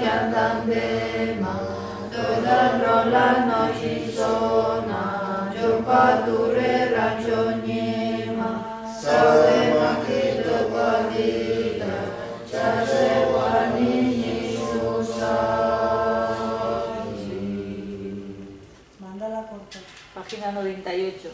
Yandandema, Dodan Rola no Chisona. Página 98.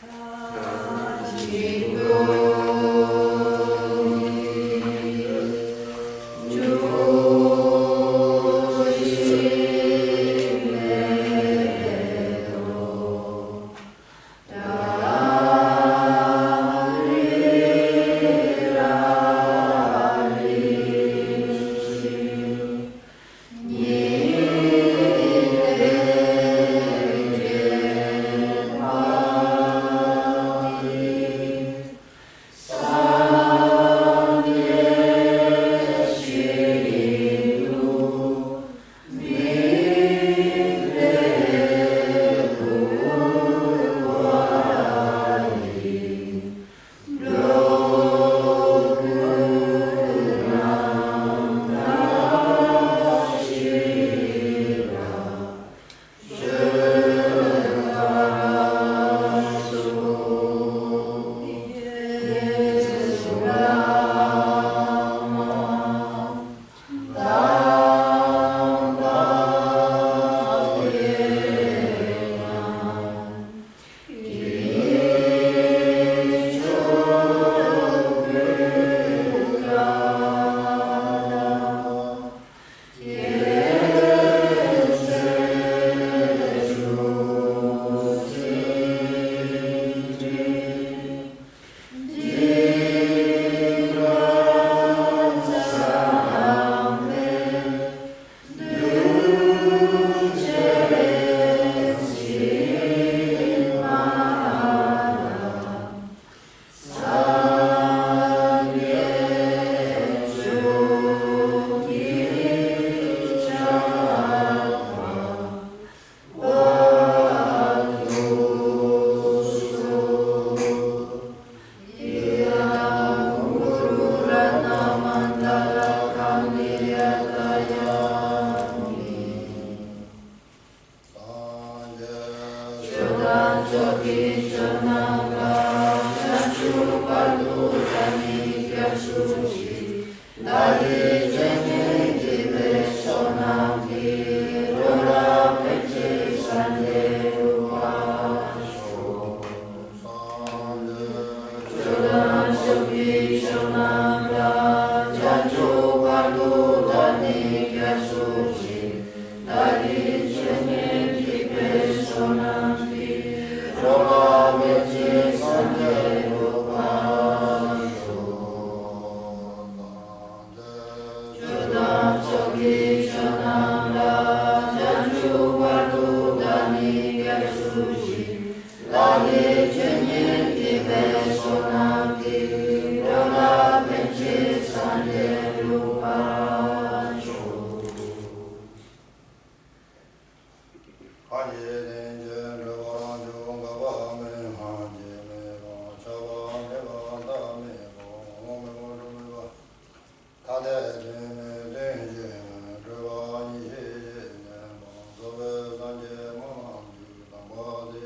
Página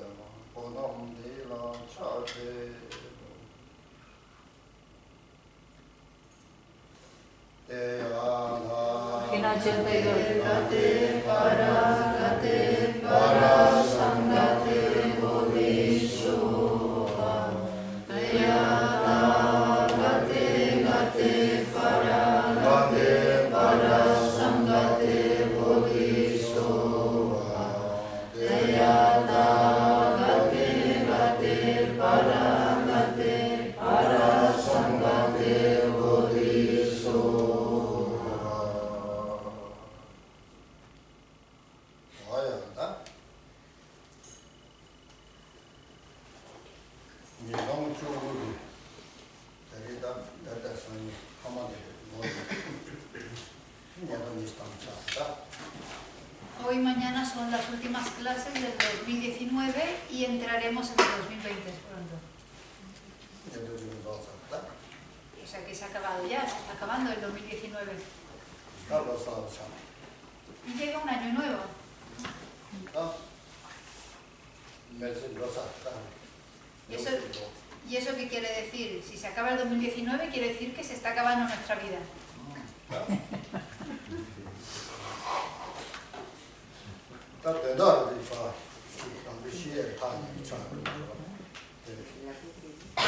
82. Hoy y mañana son las últimas clases del 2019 y entraremos en el 2020 pronto. O sea que se ha acabado ya, se está acabando el 2019. Y llega un año nuevo. ¿Y eso qué quiere decir? Si se acaba el 2019, quiere decir que se está acabando nuestra vida.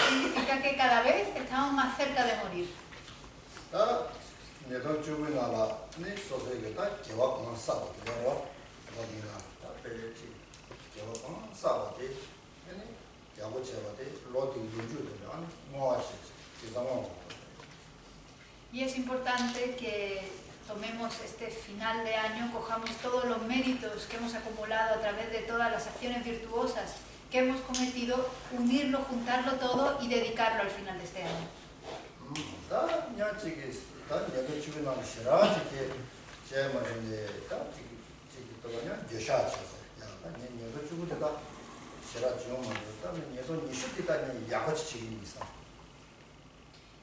Significa que cada vez estamos más cerca de morir. Y es importante que tomemos este final de año, cojamos todos los méritos que hemos acumulado a través de todas las acciones virtuosas que hemos cometido, unirlo, juntarlo todo y dedicarlo al final de este año.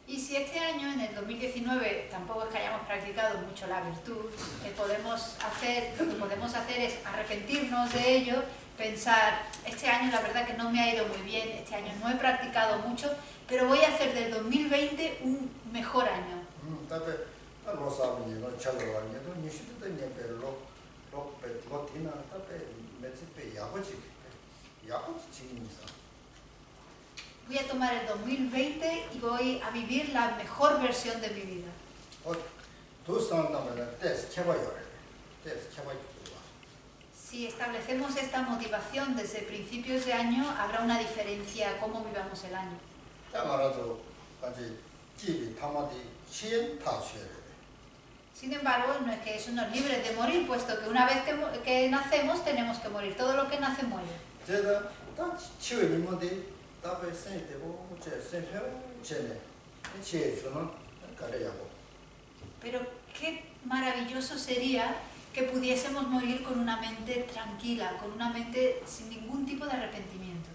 Y si este año, en el 2019, tampoco es que hayamos practicado mucho la virtud, lo que podemos hacer es arrepentirnos de ello, pensar, este año la verdad que no me ha ido muy bien, este año no he practicado mucho, pero voy a hacer del 2020 un mejor año. Voy a tomar el 2020 y voy a vivir la mejor versión de mi vida. Si establecemos esta motivación desde principios de año, habrá una diferencia cómo vivamos el año. Sin embargo, no es que eso nos libre de morir, puesto que una vez que nacemos tenemos que morir. Todo lo que nace muere. Pero qué maravilloso sería que pudiésemos morir con una mente tranquila, con una mente sin ningún tipo de arrepentimientos.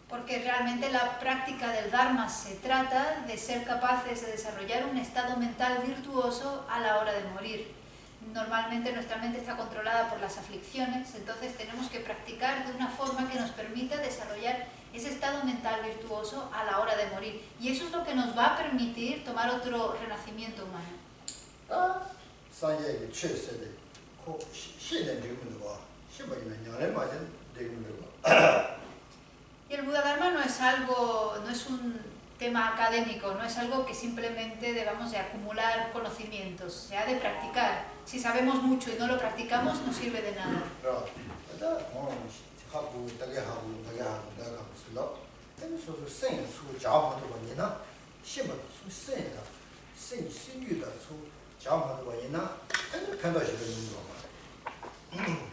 Porque realmente la práctica del Dharma se trata de ser capaces de desarrollar un estado mental virtuoso a la hora de morir. Normalmente nuestra mente está controlada por las aflicciones, entonces tenemos que practicar de una forma que nos permita desarrollar ese estado mental virtuoso a la hora de morir. Y eso es lo que nos va a permitir tomar otro renacimiento humano. Y el Buda Dharma no es un tema académico, no es algo que simplemente debamos de acumular conocimientos, se ha de practicar. Si sabemos mucho y no lo practicamos, no sirve de nada.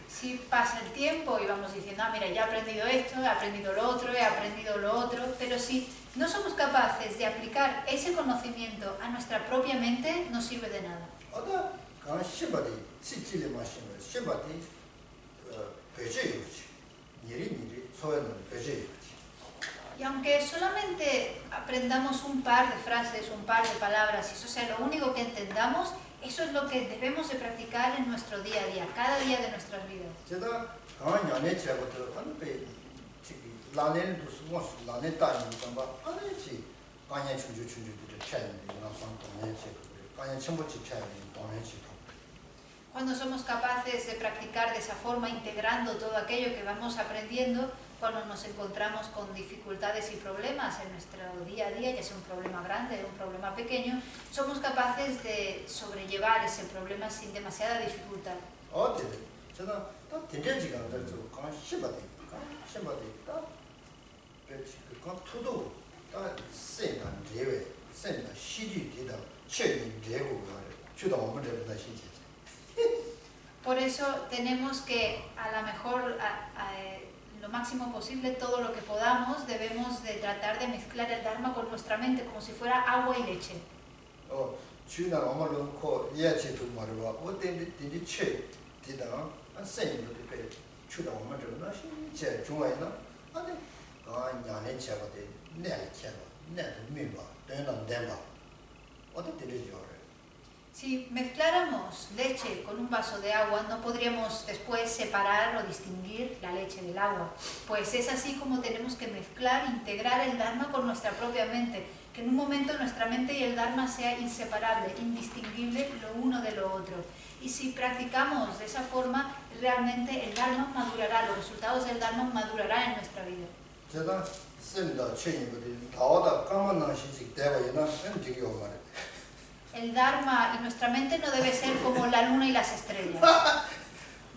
Si pasa el tiempo y vamos diciendo, mira, ya he aprendido esto, he aprendido lo otro, pero si no somos capaces de aplicar ese conocimiento a nuestra propia mente, no sirve de nada. Y aunque solamente aprendamos un par de frases, un par de palabras, y eso sea lo único que entendamos, eso es lo que debemos de practicar en nuestro día a día, cada día de nuestras vidas. Cuando somos capaces de practicar de esa forma, integrando todo aquello que vamos aprendiendo, cuando nos encontramos con dificultades y problemas en nuestro día a día, ya sea un problema grande o un problema pequeño, somos capaces de sobrellevar ese problema sin demasiada dificultad. 다 생한 제외 생한 시주디다 최근 제고가 주도 없는 데다 신체. Por eso tenemos que, a lo mejor, lo máximo posible, todo lo que podamos, debemos de tratar de mezclar el Dharma con nuestra mente, como si fuera agua y leche. 주나 엄마는 코 예치도 말이와 어때 되게 최디다 생도 돼 주도 엄마 저나 신체 중앙이나 아니 냐네 제거돼 내를 켜봐 내도 미봐 되는 데봐 어떻게 되죠? Si mezcláramos leche con un vaso de agua, no podríamos después separar o distinguir la leche del agua. Pues es así como tenemos que mezclar, integrar el Dharma con nuestra propia mente, que en un momento nuestra mente y el Dharma sea inseparable, indistinguible lo uno de lo otro. Y si practicamos de esa forma, realmente el Dharma madurará, los resultados del Dharma madurarán en nuestra vida. 제가 쌤다 최인부터 다오다 까만나 시직 대바이나 엔디기오 말해. El Dharma y nuestra mente no debe ser como la luna y las estrellas.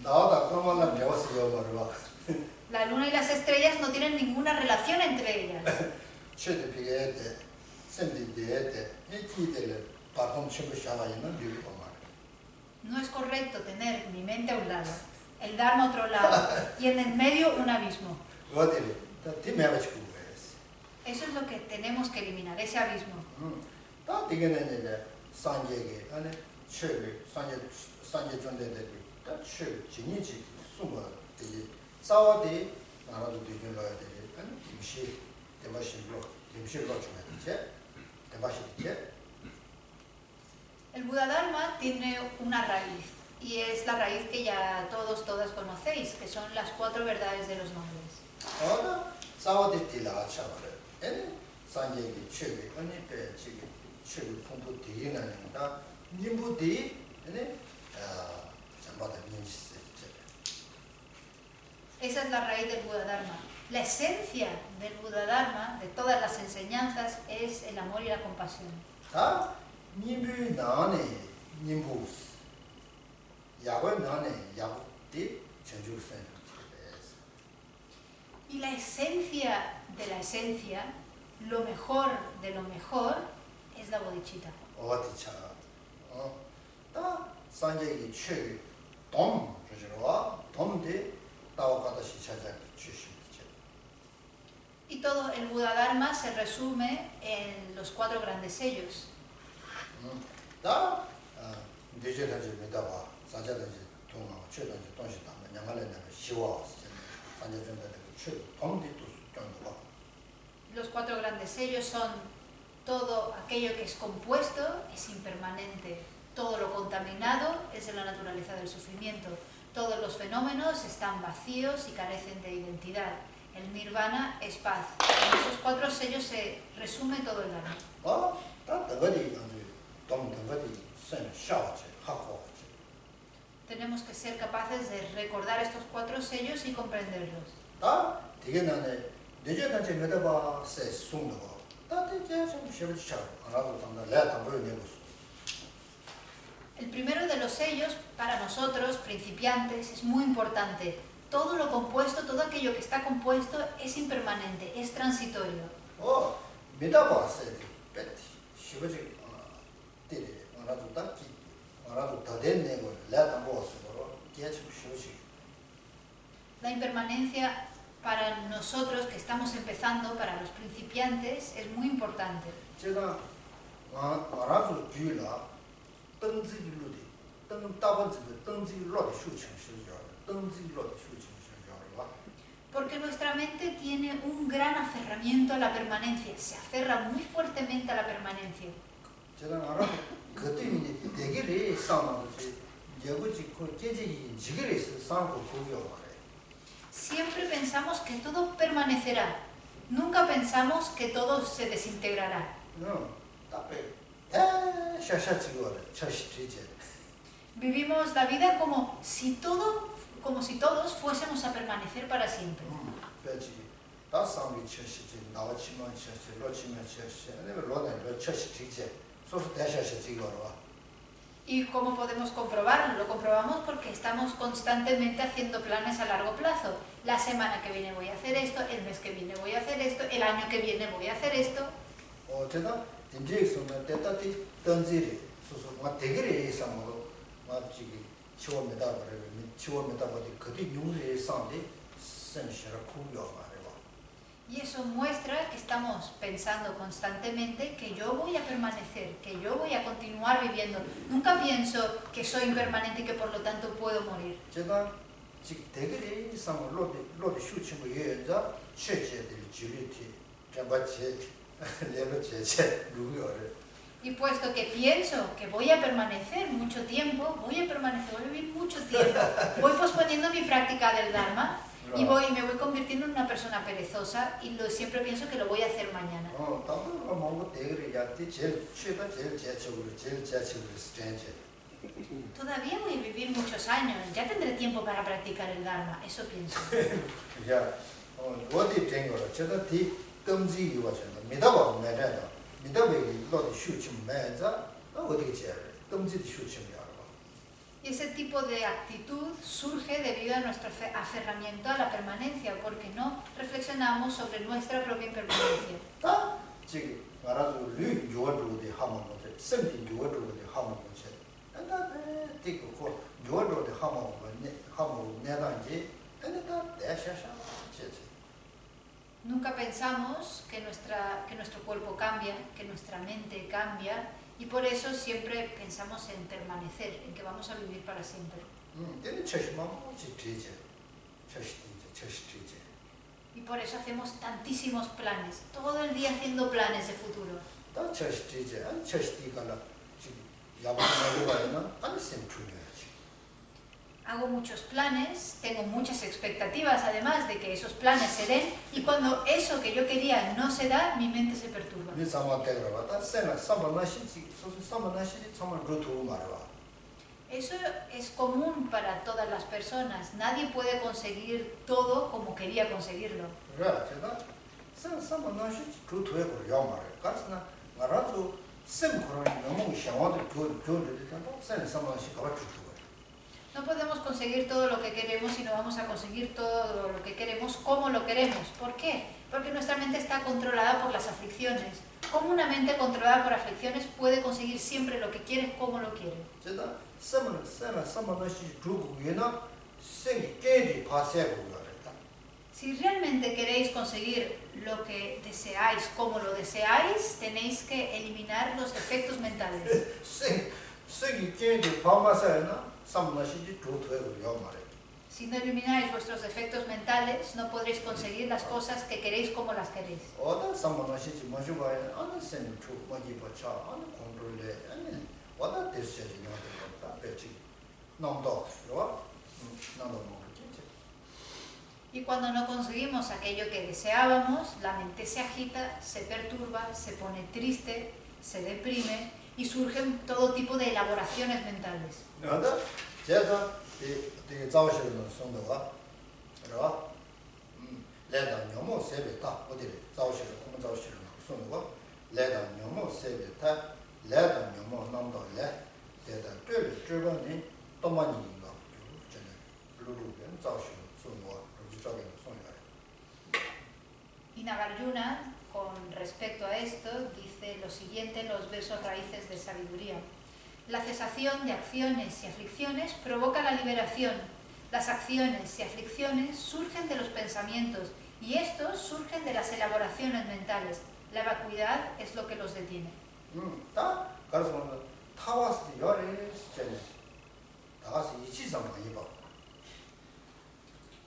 나오다 까만나 배웠어요 말이와. La luna y las estrellas no tienen ninguna relación entre ellas. 최대 비게데 쌤디데데 이티데를 바통 친구 샤바이나 비비고 말해. No es correcto tener mi mente a un lado, el Dharma a otro lado y en el medio un abismo. 어디를 다 뒤매가지고 그랬어. Eso es lo que tenemos que eliminar, ese abismo. 다 되게는 이제 산재게 안에 최고 산재 존재들이 다 최고 진이지 숨어 되게 싸워대 나라도 되게라야 되게 아니 임시 대마실로 줘야 되지 대마실이지. El Buda Dharma tiene una raíz y es la raíz que ya todas conocéis, que son las 4 verdades de los nobles. 어나 싸워대 딜라 차버려. 에 산재게 최고 아니 배 지금 최고 통도 되게나는다 님부디 네 잠바다 민지스. Esa es la raíz del Buda Dharma. La esencia del Buda Dharma, de todas las enseñanzas, es el amor y la compasión. 다 님부 나네 님부스 야고 나네 야고디 전주선. Y la esencia de la esencia, lo mejor de lo mejor, es la bodhicitta. 어디차 다 산재기 최 돔, 그죠? 돔데 다와가다시 찾아 주시죠. Y todo el Buda Dharma se resume en los 4 grandes sellos. 다 디제단지 메다바 사자단지 동아 최단지 동시다 양말에는 시와 산재전에 최 돔데도 좀 Los 4 grandes sellos son todo aquello que es compuesto, es impermanente. Todo lo contaminado es de la naturaleza del sufrimiento. Todos los fenómenos están vacíos y carecen de identidad. El nirvana es paz. En esos 4 sellos se resume todo el Dharma. Tenemos que ser capaces de recordar estos 4 sellos y comprenderlos. El primero de los sellos, para nosotros, principiantes, es muy importante. Todo lo compuesto, todo aquello que está compuesto es impermanente, es transitorio. La impermanencia para nosotros que estamos empezando, para los principiantes, es muy importante. Porque nuestra mente tiene un gran aferramiento a la permanencia, se aferra muy fuertemente a la permanencia. Siempre pensamos que todo permanecerá, nunca pensamos que todo se desintegrará. Vivimos la vida como si todos fuésemos a permanecer para siempre. ¿Y cómo podemos comprobarlo? Lo comprobamos porque estamos constantemente haciendo planes a largo plazo. La semana que viene voy a hacer esto, el mes que viene voy a hacer esto, el año que viene voy a hacer esto. 어제다 인제스는 때다티 던지리 소소 뭐 되게리 이상으로 맞지 치워메다 버려 치워메다 버리 그게 용의 상대 선시라 쿠요 말해봐. Y eso muestra que estamos pensando constantemente que yo voy a permanecer, que yo voy a continuar viviendo. Nunca pienso que soy impermanente y que por lo tanto puedo morir. 제가 지 되게리 이상으로 로드 슈치고 예자 최제들 지리티 잡아체 레로 제제 누구요래. Y puesto que pienso que voy a permanecer mucho tiempo, voy a vivir mucho tiempo, voy posponiendo mi práctica del Dharma y me voy convirtiendo en una persona perezosa y siempre pienso que lo voy a hacer mañana. 다들 뭐 되게리 야티 제일 최다 제일 제적으로 스탠제. Todavía voy a vivir muchos años, ya tendré tiempo para practicar el Dharma, eso pienso. 야, 어디 된 거라. 제가 뒤 끔지 이와잖아. 믿어봐, 매래다. 믿어봐기 너도 슈침 매자. 어디 제야. 끔지도 슈침이야. Y ese tipo de actitud surge debido a nuestro aferramiento a la permanencia, porque no reflexionamos sobre nuestra propia impermanencia. 다 지금 말아서 류 요어도데 하면 뭐지? 생디 요어도데 하면 뭐지? 근데 되고 요어도데 하면 내단지 근데 대샤샤 제제. Nunca pensamos que nuestro cuerpo cambia, que nuestra mente cambia, y por eso siempre pensamos en permanecer, en que vamos a vivir para siempre. 근데 최시만 뭐지? 제제. 최시제. Y por eso hacemos tantísimos planes, todo el día haciendo planes de futuro. 다 최시제. 안 최시디가라. 지금 야바는 거는 안 센트루야지. Hago muchos planes, tengo muchas expectativas además de que esos planes se den, y cuando eso que yo quería no se da, mi mente se perturba. 이 상황대로 왔다. 세나 삼만나시지. 소소 삼만나시지 정말 루트 말아. Eso es común para todas las personas. Nadie puede conseguir todo como quería conseguirlo. 그래, 제가 삼만나시지 루트에 걸려 말아. 그래서 나라도 셈코는 너무 샤워도 교교를 세나 삼만나시 가봐 주고. No podemos conseguir todo lo que queremos y no vamos a conseguir todo lo que queremos como lo queremos. ¿Por qué? Porque nuestra mente está controlada por las aflicciones. ¿Cómo una mente controlada por aflicciones puede conseguir siempre lo que quiere como lo quiere? Si realmente queréis conseguir lo que deseáis como lo deseáis, tenéis que eliminar los defectos mentales. Si no elimináis vuestros defectos mentales, no podréis conseguir las cosas que queréis como las queréis. Y cuando no conseguimos aquello que deseábamos, la mente se agita, se perturba, se pone triste, se deprime y surgen todo tipo de elaboraciones mentales. Y Nagarjuna, con respecto a esto, dice lo siguiente en los versos raíces de sabiduría. La cesación de acciones y aflicciones provoca la liberación. Las acciones y aflicciones surgen de los pensamientos y estos surgen de las elaboraciones mentales. La vacuidad es lo que los detiene.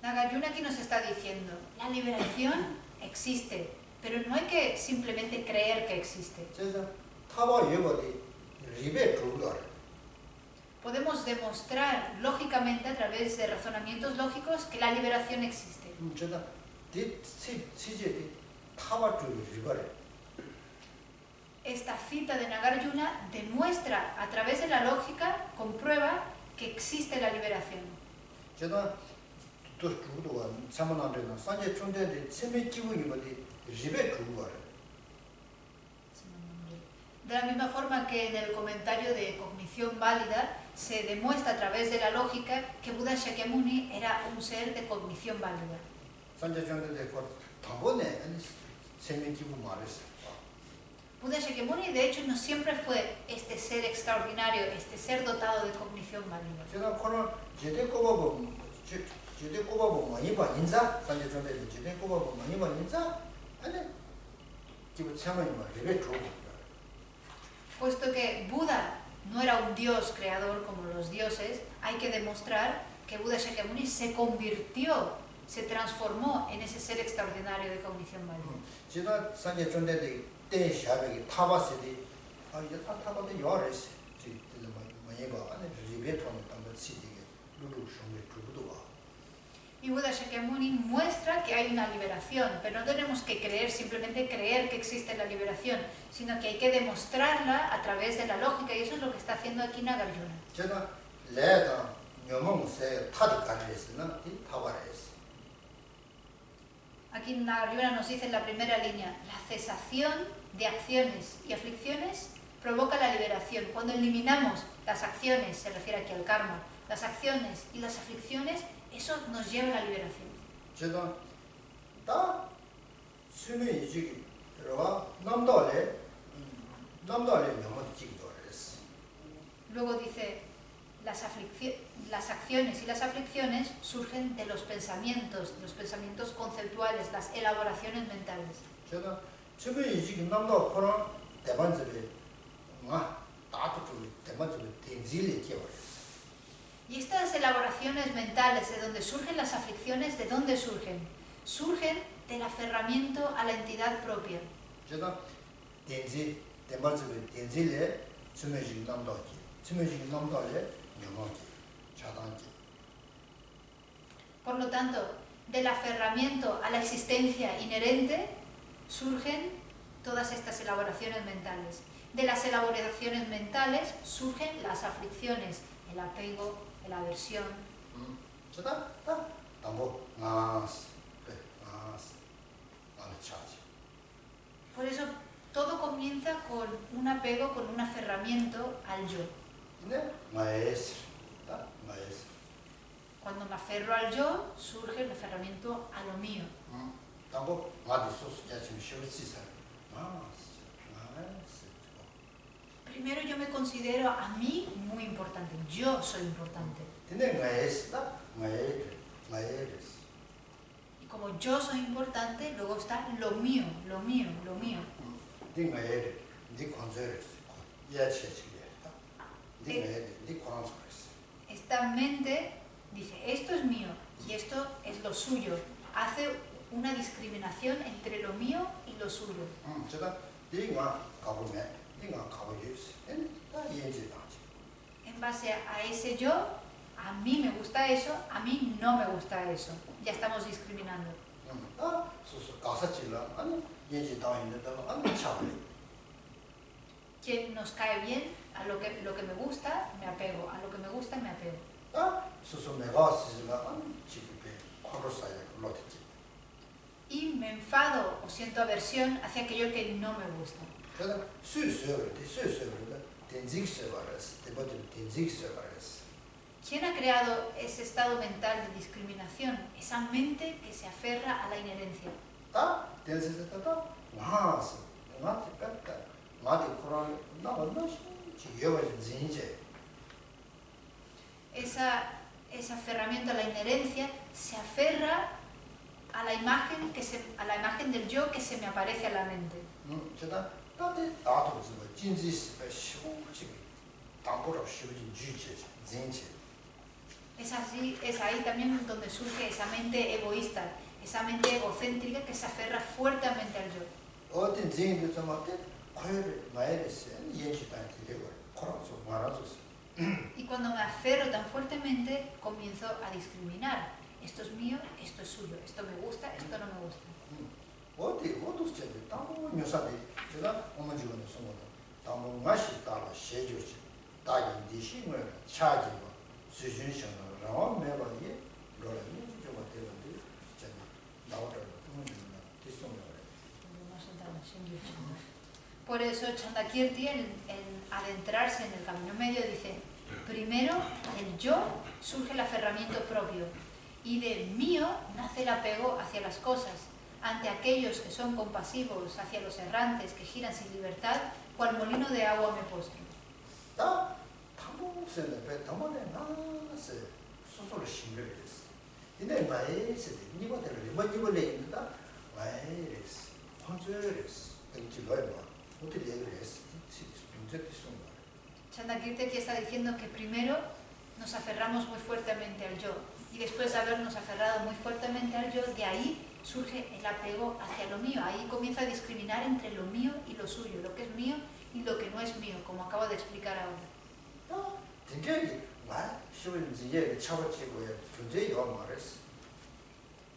Nagarjuna aquí nos está diciendo, la liberación existe, pero no hay que simplemente creer que existe. Podemos demostrar lógicamente a través de razonamientos lógicos que la liberación existe. Esta cita de Nagarjuna demuestra a través de la lógica, comprueba que existe la liberación. De la misma forma que en el comentario de Cognición Válida se demuestra a través de la lógica que Buda Shakyamuni era un ser de cognición válida. Buda Shakyamuni de hecho no siempre fue este ser extraordinario, este ser dotado de cognición válida. Puesto que Buda no era un dios creador como los dioses, hay que demostrar que Buda Shakyamuni se convirtió, se transformó en ese ser extraordinario de cognición válida. Y Buda Shakyamuni muestra que hay una liberación, pero no tenemos que creer, simplemente creer que existe la liberación, sino que hay que demostrarla a través de la lógica, y eso es lo que está haciendo aquí Nagarjuna. Aquí Nagarjuna nos dice en la primera línea, la cesación de acciones y aflicciones provoca la liberación. Cuando eliminamos las acciones, se refiere aquí al karma, las acciones y las aflicciones, eso nos lleva a la liberación. Luego dice, las acciones y las aflicciones surgen de los pensamientos conceptuales, las elaboraciones mentales. Y estas elaboraciones mentales, de donde surgen las aflicciones, ¿de dónde surgen? Surgen del aferramiento a la entidad propia. Por lo tanto, del aferramiento a la existencia inherente surgen todas estas elaboraciones mentales. De las elaboraciones mentales surgen las aflicciones, el apego, la aversión. Por eso todo comienza con un apego, con un aferramiento al yo. Cuando me aferro al yo, surge el aferramiento a lo mío. Primero yo me considero a mí muy importante, yo soy importante. Y como yo soy importante, luego está lo mío, lo mío, lo mío. Esta mente dice, esto es mío y esto es lo suyo. Hace una discriminación entre lo mío y lo suyo. En base a ese yo, a mí me gusta eso, a mí no me gusta eso. Ya estamos discriminando. Quien nos cae bien, a lo que me gusta, me apego. A lo que me gusta, me apego. Y me enfado o siento aversión hacia aquello que no me gusta. ¿Quién ha creado ese estado mental de discriminación? Esa mente que se aferra a la inherencia. Ese aferramiento a la inherencia se aferra a la imagen del yo que se me aparece a la mente. Es ahí también donde surge esa mente egoísta, esa mente egocéntrica que se aferra fuertemente al yo. Y cuando me aferro tan fuertemente, comienzo a discriminar. Esto es mío, esto es suyo, esto me gusta, esto no me gusta. Por eso Chandakirti, en adentrarse en el camino medio, dice: primero del yo surge el aferramiento propio, y de mío nace el apego hacia las cosas, ante aquellos que son compasivos, hacia los errantes que giran sin libertad, cual molino de agua me postro. 다 당봉세는 배 담원에 나세 소소를 싱글레스. 이내 마에세 니버들을 뭐 니버레 있는다. 마에레스. 혼저레스. 등지로에 뭐 어떻게 얘기레스. 진짜 뜻은 Chandakirti aquí está diciendo que primero nos aferramos muy fuertemente al yo, y después de habernos aferrado muy fuertemente al yo, de ahí surge el apego hacia lo mío. Ahí comienza a discriminar entre lo mío y lo suyo, lo que es mío y lo que no es mío, como acabo de explicar ahora.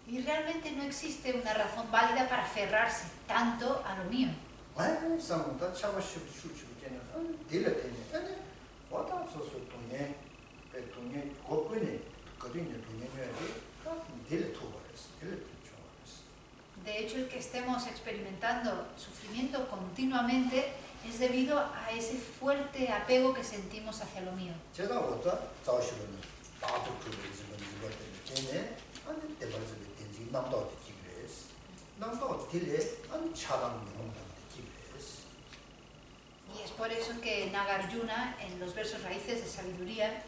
Y realmente no existe una razón válida para aferrarse tanto a lo mío. De hecho, el que estemos experimentando sufrimiento continuamente es debido a ese fuerte apego que sentimos hacia lo mío. Y es por eso que Nagarjuna, en los versos raíces de sabiduría,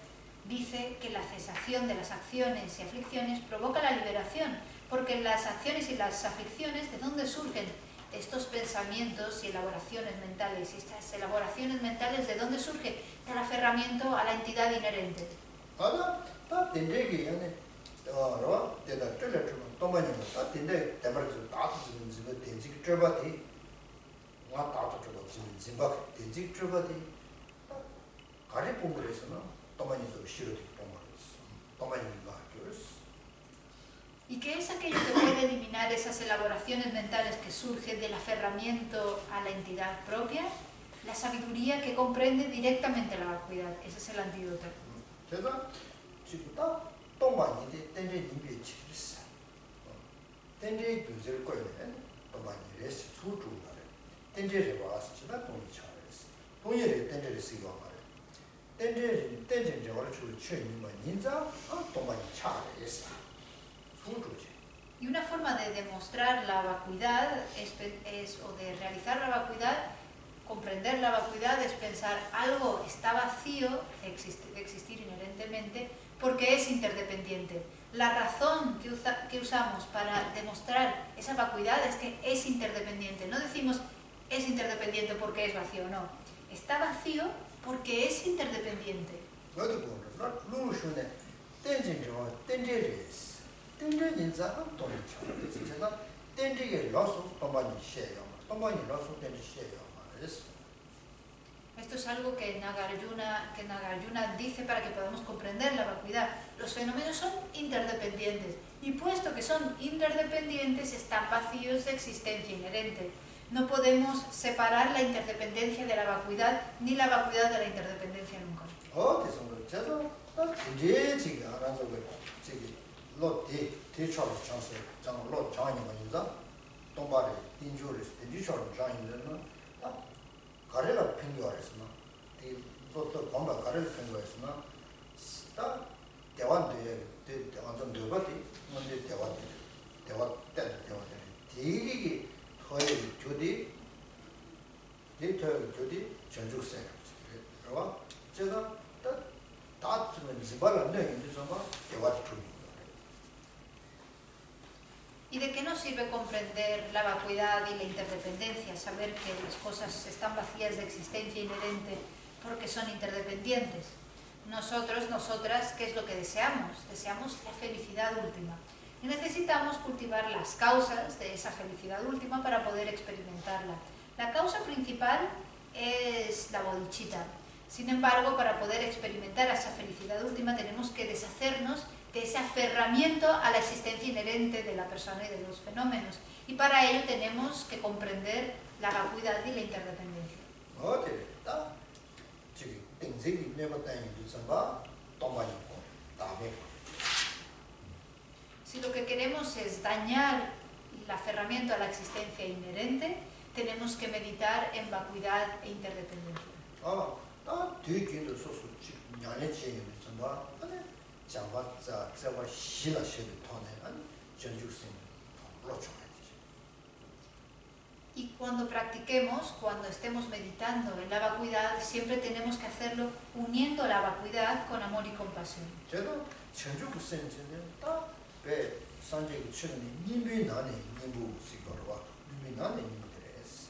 dice que la cesación de las acciones y aflicciones provoca la liberación, porque las acciones y las aflicciones, ¿de dónde surgen? De estos pensamientos y elaboraciones mentales. Y estas elaboraciones mentales, ¿de dónde surge? Del aferramiento a la entidad inherente. ¿Y qué es aquello que puede eliminar esas elaboraciones mentales que surgen del aferramiento a la entidad propia? La sabiduría que comprende directamente la vacuidad. Ese es el antídoto. Y una forma de demostrar la vacuidad o de realizar la vacuidad, comprender la vacuidad, es pensar algo está vacío de existir inherentemente porque es interdependiente. La razón que usamos para demostrar esa vacuidad es que es interdependiente. No decimos es interdependiente porque es vacío, no. Está vacío porque es interdependiente. Esto es algo que Nagarjuna dice para que podamos comprender la vacuidad. Los fenómenos son interdependientes, y puesto que son interdependientes, están vacíos de existencia inherente. No podemos separar la interdependencia de la vacuidad, ni la vacuidad de la interdependencia nunca. ¿Y de qué nos sirve comprender la vacuidad y la interdependencia? Saber que las cosas están vacías de existencia inherente porque son interdependientes. Nosotros, nosotras, ¿qué es lo que deseamos? Deseamos la felicidad última. Y necesitamos cultivar las causas de esa felicidad última para poder experimentarla. La causa principal es la bodhicitta. Sin embargo, para poder experimentar esa felicidad última tenemos que deshacernos de ese aferramiento a la existencia inherente de la persona y de los fenómenos. Y para ello tenemos que comprender la vacuidad y la interdependencia. Si lo que queremos es dañar el aferramiento a la existencia inherente, tenemos que meditar en vacuidad e interdependencia. 다 뒤에도 소소 ஞான의 지혜는 정말 아니 장바자 저와 시라 시를 통해 아니 전주생 로죠. Y cuando practiquemos, cuando estemos meditando en la vacuidad, siempre tenemos que hacerlo uniendo la vacuidad con amor y compasión. 제가 전주생진은 다배 산재기 치는 님이 나네 님부 시거와 님이 나네 님들에스.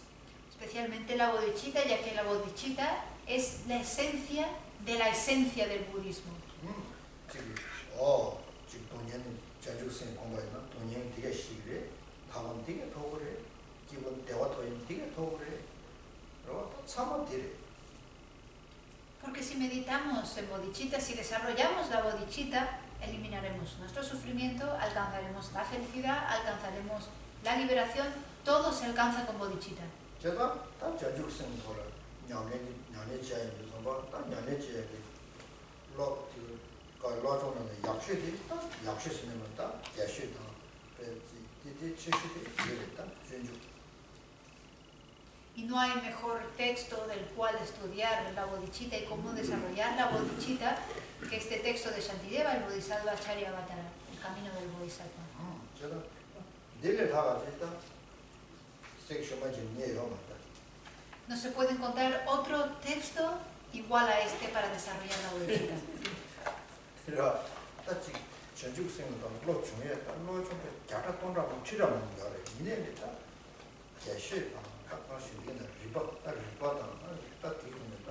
Especialmente la bodhicitta, ya que la bodhicitta es la esencia de la esencia del budismo. 지금 지금 돈년 전주생 공부하는 돈년 되게 시기래 다원 되게 더 그래. 기본 대화 토인 되게 더 그래. 그리고 또 참아 되래. Porque si meditamos en bodhicitta, si desarrollamos la bodhicitta, eliminaremos nuestro sufrimiento, alcanzaremos la felicidad, alcanzaremos la liberación, todo se alcanza con bodhicitta. 제가 다 전주생 돌아 ஞான의 지혜를 정말 다 ஞான의 지혜를 로조는 약속이 약속이면 다 계시다. 이제 최초의 기회다. 전주 Y no hay mejor texto del cual estudiar la bodhicitta y cómo desarrollar la bodhicitta que este texto de Shantideva, el Bodhisattva Charyavatara, el camino del Bodhisattva. 제가 내일 가가 됐다. 섹션만 좀 내요. No se puede encontrar otro texto igual a este para desarrollar la bodhicitta. 그래서 딱지 전주생도 로 중요했다. 로 좀 자가 돈라고 치라는 거래. 이내다. 계시 각각 신경을 리버다 딱 뒤는다.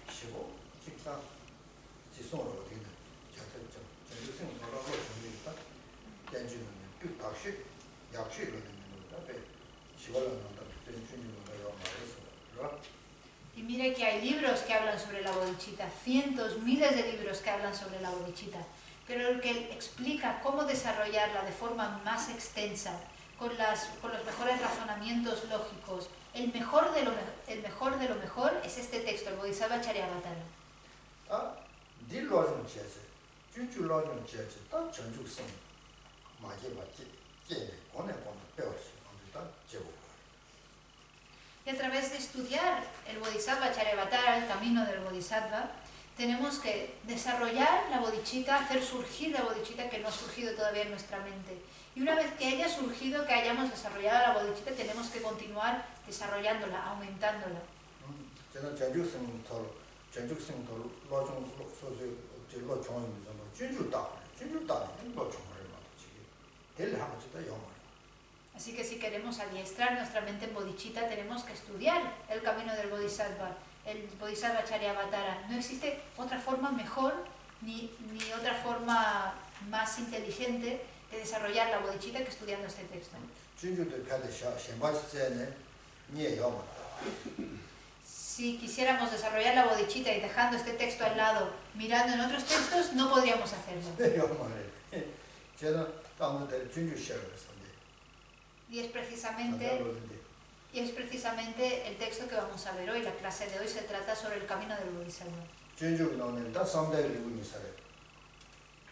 15 직사 지송으로 되는 자체적 전주생 돌아고 중요했다. 된지는 그 다시 약속을 내는 거다. 시간을 난다. 전주님과 요 말해서 Y mire que hay libros que hablan sobre la bodhicitta, cientos, miles de libros que hablan sobre la bodhicitta, pero el que explica cómo desarrollarla de forma más extensa, con los mejores razonamientos lógicos, el mejor de lo mejor es este texto, el Bodhisattva Charyavatara. 딜로는 제제 준주로는 제제 딱 전주성 마지막에 권에 배웠어. 아무튼 제고. Y a través de estudiar el Bodhisattva Charyavatara, el camino del Bodhisattva, tenemos que desarrollar la bodhicitta, hacer surgir la bodhicitta que no ha surgido todavía en nuestra mente. Y una vez que haya surgido, que hayamos desarrollado la bodhicitta, tenemos que continuar desarrollándola, aumentándola. 제가 전주성도 로종 소소 제로 종입니다. 준주다 로종을 맞지. 될 하고 있다 영어. Así que si queremos adiestrar nuestra mente en bodhicitta, tenemos que estudiar el camino del Bodhisattva, el Bodhisattva Charyavatara. No existe otra forma mejor ni otra forma más inteligente de desarrollar la bodhicitta que estudiando este texto. Si quisiéramos desarrollar la bodhicitta y dejando este texto al lado, mirando en otros textos, no podríamos hacerlo. Y es precisamente el texto que vamos a ver hoy. La clase de hoy se trata sobre el camino del Bodhisattva.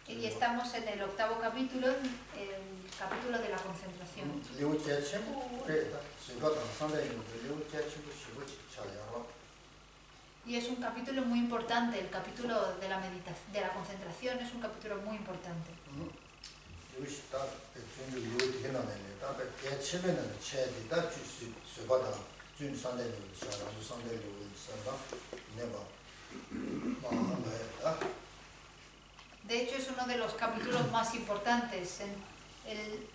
Y estamos en el octavo capítulo, el capítulo de la concentración. Y es un capítulo muy importante, el capítulo de la concentración es un capítulo muy importante. De hecho, es uno de los capítulos más importantes.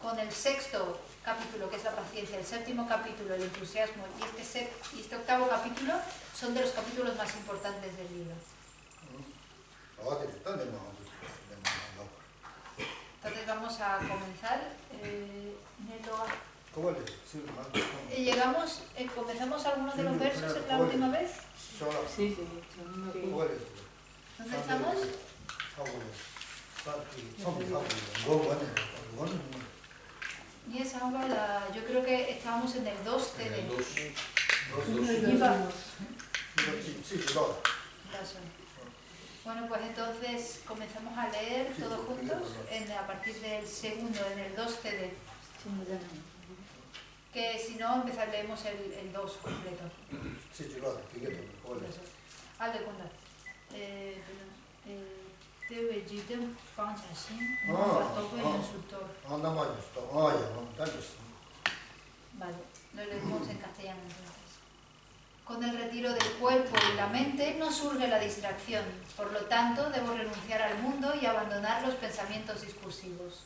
Con el sexto capítulo, que es la paciencia, el séptimo capítulo, el entusiasmo, y este octavo capítulo son de los capítulos más importantes del libro. Entonces vamos a comenzar. ¿Comenzamos algunos de los versos la última vez? Sí. ¿Dónde estamos? Y esa ahora, yo creo que estábamos en el 2 CD. Bueno, pues entonces comenzamos a leer todos juntos a partir del segundo, en el 2 CD. que si no leemos el 2 completo. 지지로 되게 좀 거래. Alde conda. Debe jitem panchasin, tope insultor. 나 맞았어. 야, 다녔어. Vale, lo leemos en castellano entonces. Con el retiro del cuerpo y la mente no surge la distracción, por lo tanto debo renunciar al mundo y abandonar los pensamientos discursivos.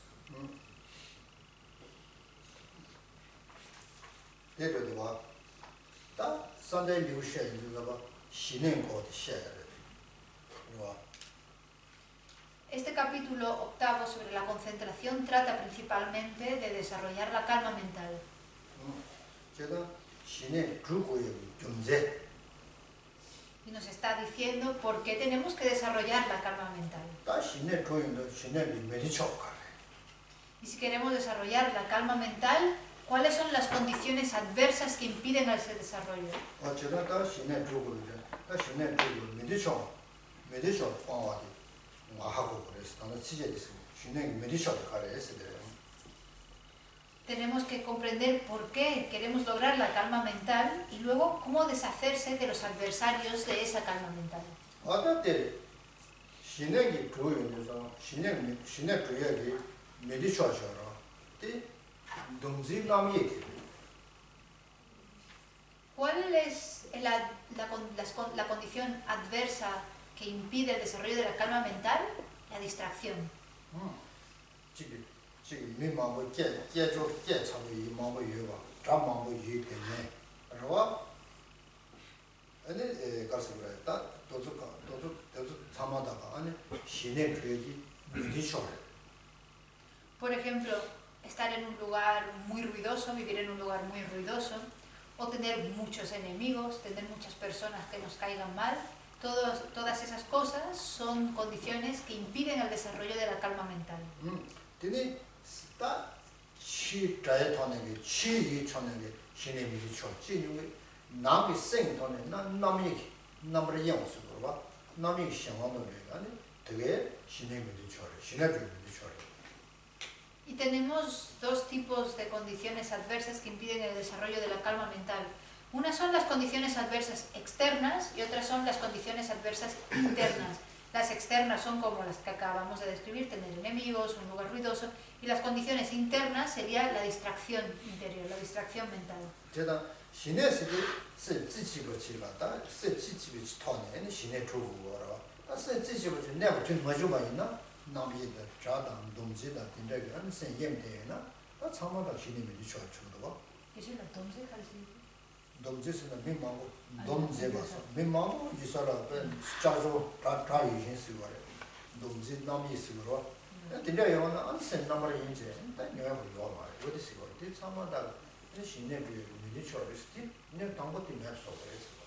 예를 들어 다 산대流血 이거 봐. 신행 거기 셔야 돼. Este capítulo octavo sobre la concentración trata principalmente de desarrollar la calma mental. 제가 신의 주고의 존재. Y nos está diciendo por qué tenemos que desarrollar la calma mental. 다 신의 조인도 신의 메리초카. Y si queremos desarrollar la calma mental, ¿cuáles son las condiciones adversas que impiden ese desarrollo? 제가 다 신의 주고의 다 신의 주고 메리초 방어디. 하고 그래서 나는 지제됐어. 신의 메리초를 가려서 돼. Tenemos que comprender por qué queremos lograr la calma mental y luego cómo deshacerse de los adversarios de esa calma mental. 어때? 신의 조인에서 신의 조약이 메리초셔라. 때 동지 남이 얘기. ¿Cuál es la condición adversa que impide el desarrollo de la calma mental? La distracción. 지금 민망고 깨차고 이 망고 유가 잠망고 유 때문에 그러와 아니 가서 그랬다 도저 참아다가 아니 신의 교육이 미디쇼. Por ejemplo, estar en un lugar muy ruidoso, vivir en un lugar muy ruidoso, o tener muchos enemigos, tener muchas personas que nos caigan mal. Todas esas cosas son condiciones que impiden el desarrollo de la calma mental. 근데 딱 치자에 터는 게 치이 쳐는 게 신의 미디쇼. 지금 남이 생터는 남의 영수 그러봐. 남이 상황도 아니 되게 신의 미디쇼. 신의 미디쇼. Y tenemos dos tipos de condiciones adversas que impiden el desarrollo de la calma mental. Unas son las condiciones adversas externas y otras son las condiciones adversas internas. Las externas son como las que acabamos de describir, tener enemigos, un lugar ruidoso, y las condiciones internas sería la distracción interior, la distracción mental. 제가 신의 세계 지치고치라다 세치치비 터네 신의 주고라. 다 세치치고치 내가 좀 맞아 봐이나 남이들 자다 동지다 된다게 한 생엠되나 다 참아다 신의 미리 쳐주도 봐. ¿Qué es la domse? 동지스는 민망고 동제 봐서 민망고 이사라ben 자조 다 유신 쓰고래. 동지 남이 쓰고라. 근데 영어는 안 쓴 넘버 인제 다 내가 보여 봐. 어디 쓰고 이 참아다 신의 미리 쳐르스티 내 당고티 맵서 그래서.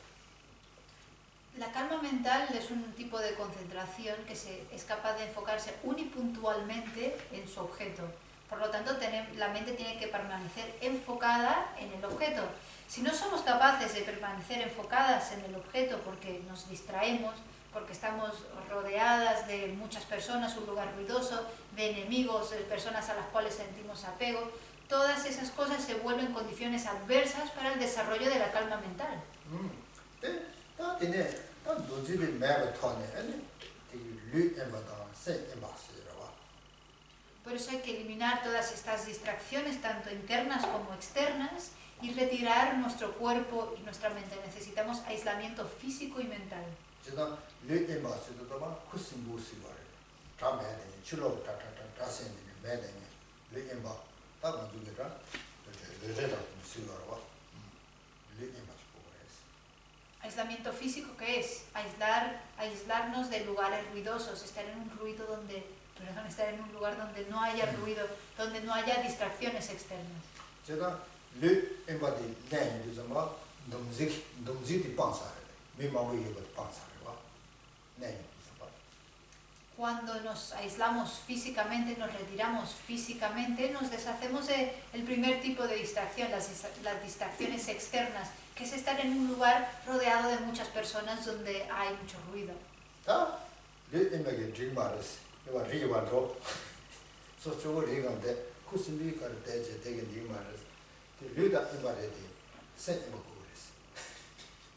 La calma mental es un tipo de concentración que es capaz de enfocarse unipuntualmente en su objeto. Por lo tanto, la mente tiene que permanecer enfocada en el objeto. Si no somos capaces de permanecer enfocadas en el objeto porque nos distraemos, porque estamos rodeadas de muchas personas, un lugar ruidoso, de enemigos, de personas a las cuales sentimos apego, todas esas cosas se vuelven condiciones adversas para el desarrollo de la calma mental. Por eso hay que eliminar todas estas distracciones, tanto internas como externas, y retirar nuestro cuerpo y nuestra mente. Necesitamos aislamiento físico y mental. Aislamiento físico, ¿qué es? Aislarnos de lugares ruidosos, estar en un lugar donde no haya ruido, donde no haya distracciones externas. Cuando nos aislamos físicamente, nos retiramos físicamente, nos deshacemos del primer tipo de distracción, las distracciones externas, que es estar en un lugar rodeado de muchas personas donde hay mucho ruido. 류다 이말에디 생이고 그랬어.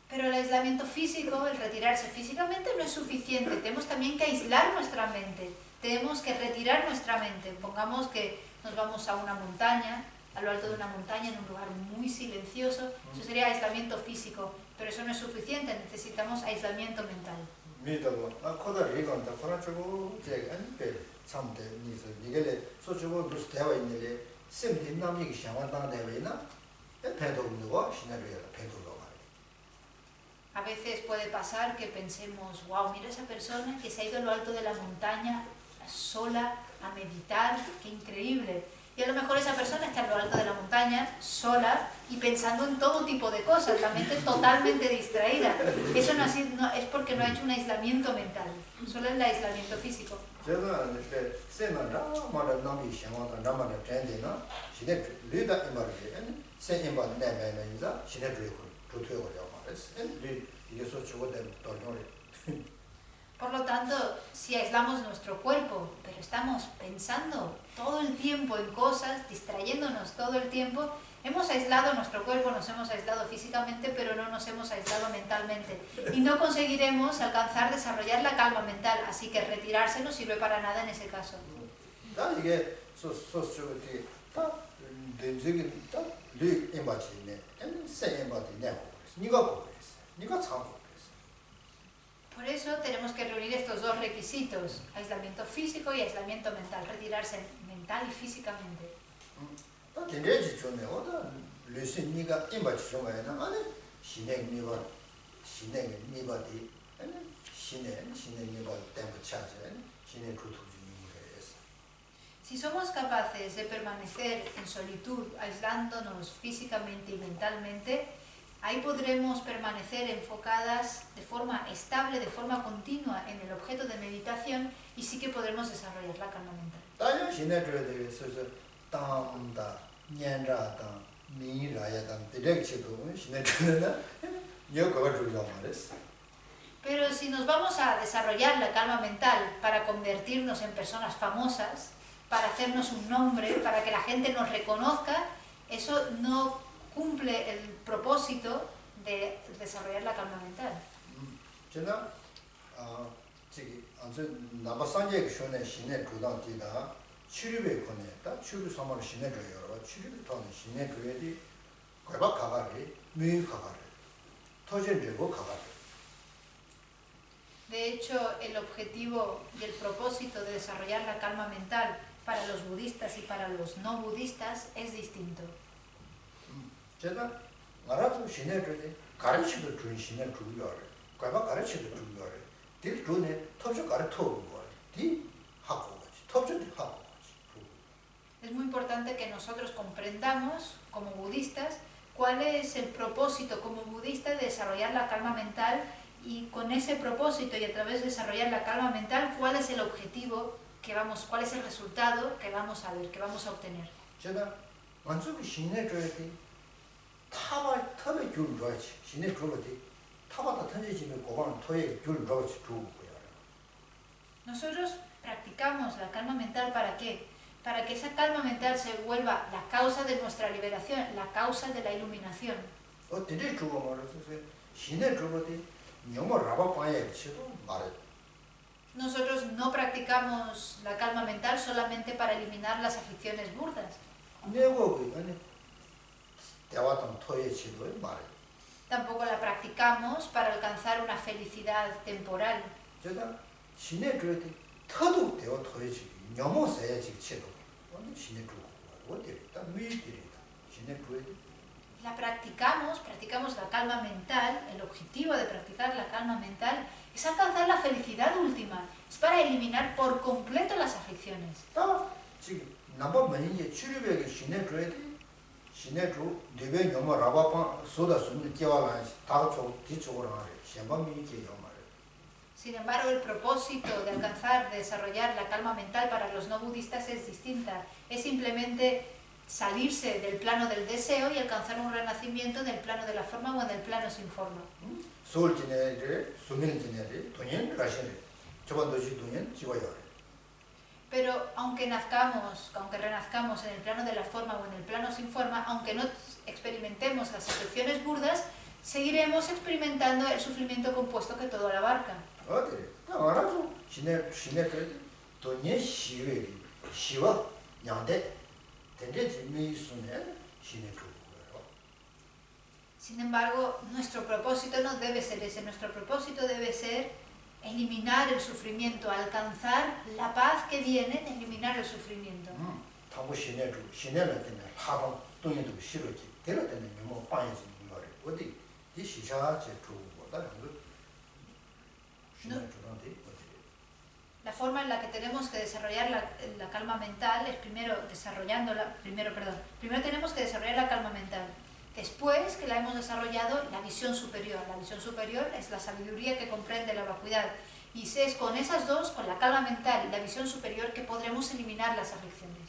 Pero el aislamiento físico, el retirarse físicamente no es suficiente. Tenemos también que aislar nuestra mente. Tenemos que retirar nuestra mente. Pongamos que nos vamos a una montaña, a lo alto de una montaña, en un lugar muy silencioso. Eso sería aislamiento físico. Pero eso no es suficiente. Necesitamos aislamiento mental. 미도고 코다 리건다 코라치고 제가 안데 참데 니서 이게 소주고 무슨 대화 있는데 쌤들 남이想왔다 대회나 배도 없는거 시나리오가 배도로 A veces puede pasar que pensemos, wow, mira esa persona que se ha ido a lo alto de la montaña sola a meditar, qué increíble. Y a lo mejor esa persona está en lo alto de la montaña sola y pensando en todo tipo de cosas, la mente totalmente distraída. Eso no, es porque no ha hecho un aislamiento mental, solo el aislamiento físico. 제가 이제 쌤은 라마를 남이想왔다 라마를 전에나 시대 류다 이말에 쌤이 내면은 이제 시대 주고 조퇴하고 Por lo tanto, si aislamos nuestro cuerpo, pero estamos pensando todo el tiempo en cosas, distrayéndonos todo el tiempo, hemos aislado nuestro cuerpo, nos hemos aislado físicamente, pero no nos hemos aislado mentalmente. Y no conseguiremos alcanzar, desarrollar la calma mental, así que retirarse no sirve para nada en ese caso. Por eso tenemos que reunir estos dos requisitos, aislamiento físico y aislamiento mental, retirarse mental y físicamente. Si somos capaces de permanecer en solitud, aislándonos físicamente y mentalmente, ahí podremos permanecer enfocadas de forma estable, de forma continua en el objeto de meditación y sí que podremos desarrollar la calma mental. Pero si nos vamos a desarrollar la calma mental para convertirnos en personas famosas, para hacernos un nombre, para que la gente nos reconozca, eso no cumple el propósito de desarrollar la calma mental. De hecho, el objetivo y el propósito de desarrollar la calma mental para los budistas y para los no budistas es distinto. Es muy importante que nosotros comprendamos, como budistas, cuál es el propósito como budista de desarrollar la calma mental y con ese propósito y a través de desarrollar la calma mental, cuál es el objetivo cuál es el resultado que vamos a ver, que vamos a obtener. Nosotros practicamos la calma mental ¿para qué? Para que esa calma mental se vuelva la causa de nuestra liberación, la causa de la iluminación. Nosotros no practicamos la calma mental solamente para eliminar las aflicciones burdas. Tampoco la practicamos para alcanzar una felicidad temporal. La practicamos la calma mental, el objetivo de practicar la calma mental es alcanzar la felicidad última, es para eliminar por completo las aflicciones. Sin embargo, el propósito de alcanzar, de desarrollar la calma mental para los no budistas es distinta. Es simplemente salirse del plano del deseo y alcanzar un renacimiento en el plano de la forma o en el plano sin forma. Pero aunque renazcamos en el plano de la forma o en el plano sin forma, aunque no experimentemos las aflicciones burdas, seguiremos experimentando el sufrimiento compuesto que todo lo abarca. 어때? 알아서 지내 그래. 돈이 시외리 시와 양대 된대지 미수네 지내 주고요. Sin embargo, nuestro propósito no debe ser ese. Nuestro propósito debe ser eliminar el sufrimiento, alcanzar la paz que viene de eliminar el sufrimiento. 당고 시내를 때문에 하방 돈이도 싫어지. 대로 때문에 뭐 빠야지 이거래. 어디 이 시샤제 주고다 그 La forma en la que tenemos que desarrollar la calma mental es primero tenemos que desarrollar la calma mental. Después que la hemos desarrollado, la visión superior. La visión superior es la sabiduría que comprende la vacuidad. Y es con esas dos, con la calma mental y la visión superior, que podremos eliminar las aflicciones.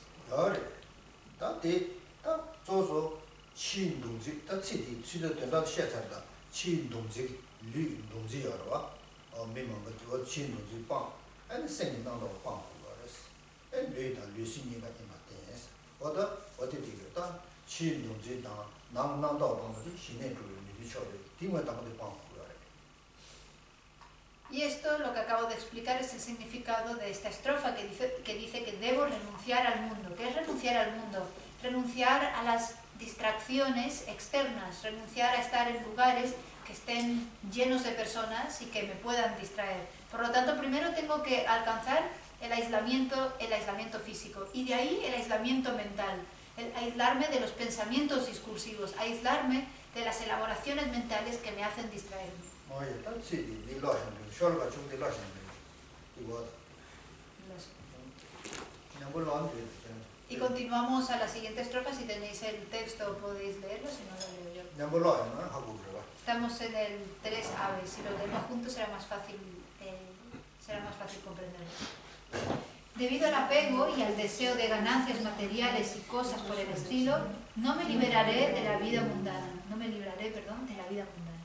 Y esto, lo que acabo de explicar, es el significado de esta estrofa que dice que debo renunciar al mundo. ¿Qué es renunciar al mundo? Renunciar a las distracciones externas, renunciar a estar en lugares que estén llenos de personas y que me puedan distraer. Por lo tanto, primero tengo que alcanzar el aislamiento físico, y de ahí el aislamiento mental, el aislarme de los pensamientos discursivos, aislarme de las elaboraciones mentales que me hacen distraerme. Y continuamos a la siguiente estrofa. Si tenéis el texto podéis leerlo, si no lo leo yo. Estamos en el 3 ave. Si lo leemos juntos será más fácil comprenderlo. Debido al apego y al deseo de ganancias materiales y cosas por el estilo, no me libraré de la vida mundana. No me libraré, perdón, de la vida mundana.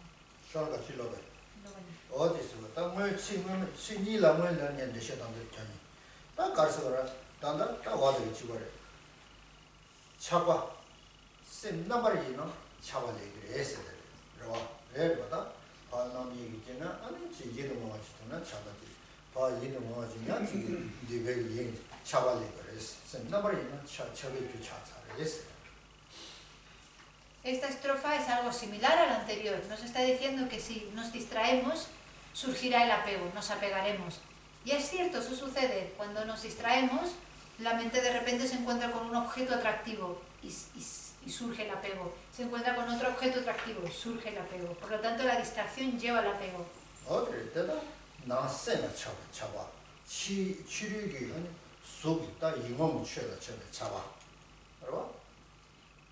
Esta estrofa es algo similar a la anterior. Nos está diciendo que si nos distraemos, surgirá el apego, nos apegaremos. Y es cierto, eso sucede. Cuando nos distraemos, la mente de repente se encuentra con un objeto atractivo y surge el apego. Se encuentra con otro objeto atractivo y surge el apego. Por lo tanto, la distracción lleva al apego.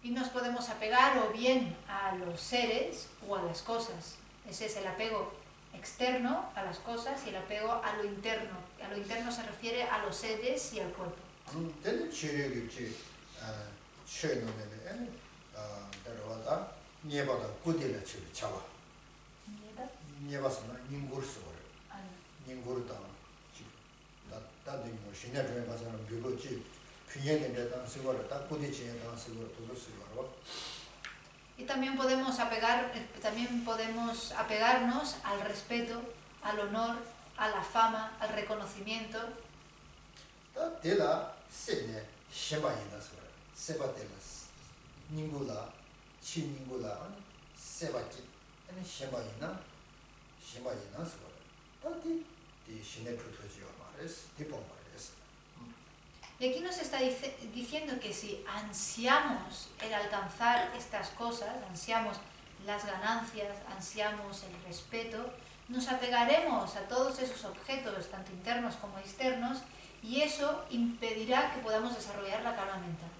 Y nos podemos apegar o bien a los seres o a las cosas. Ese es el apego externo a las cosas y el apego a lo interno. A lo interno se refiere a los seres y al cuerpo. Y también podemos apegarnos al respeto, al honor, a la fama, al reconocimiento. Y aquí nos está diciendo que si ansiamos el alcanzar estas cosas, ansiamos las ganancias, ansiamos el respeto, nos apegaremos a todos esos objetos, tanto internos como externos, y eso impedirá que podamos desarrollar la calma mental.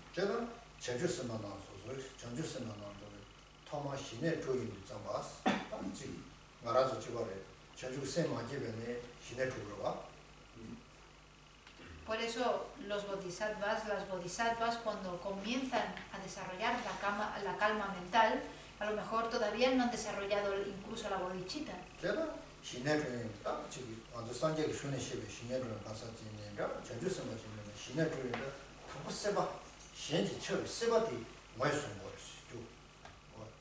Por eso las bodhisattvas, cuando comienzan a desarrollar la calma mental, a lo mejor todavía no han desarrollado incluso la bodhicitta. 신내주는 딱 저기 아주 산적이 손에 씹에 신내주는 가서 지내라 전주성을 지내는 신내주는 타고 세바 신지 처 세바디 많이 쓴 거였어.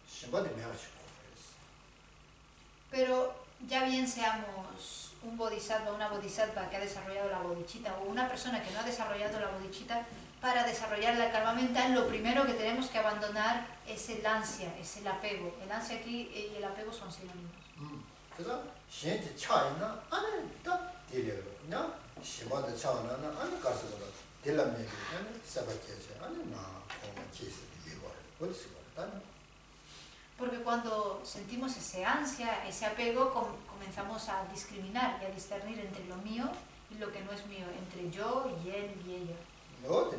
신바디 매가지고 Pero ya bien seamos un bodhisattva, una bodhisattva que ha desarrollado la bodhicitta o una persona que no ha desarrollado la bodhicitta, para desarrollar la calma mental lo primero que tenemos que abandonar es el ansia, es el apego. El ansia aquí y el apego son sinónimos. 그래서 신지 차이나 안에 딱 데려요. 나 신바디 차나 안에 가서 딜라메기 안에 세바케지 안에 나 케이스 디고 어디서 왔다. Porque cuando sentimos ese ansia, ese apego, comenzamos a discriminar y a discernir entre lo mío y lo que no es mío, entre yo y él y ella. No,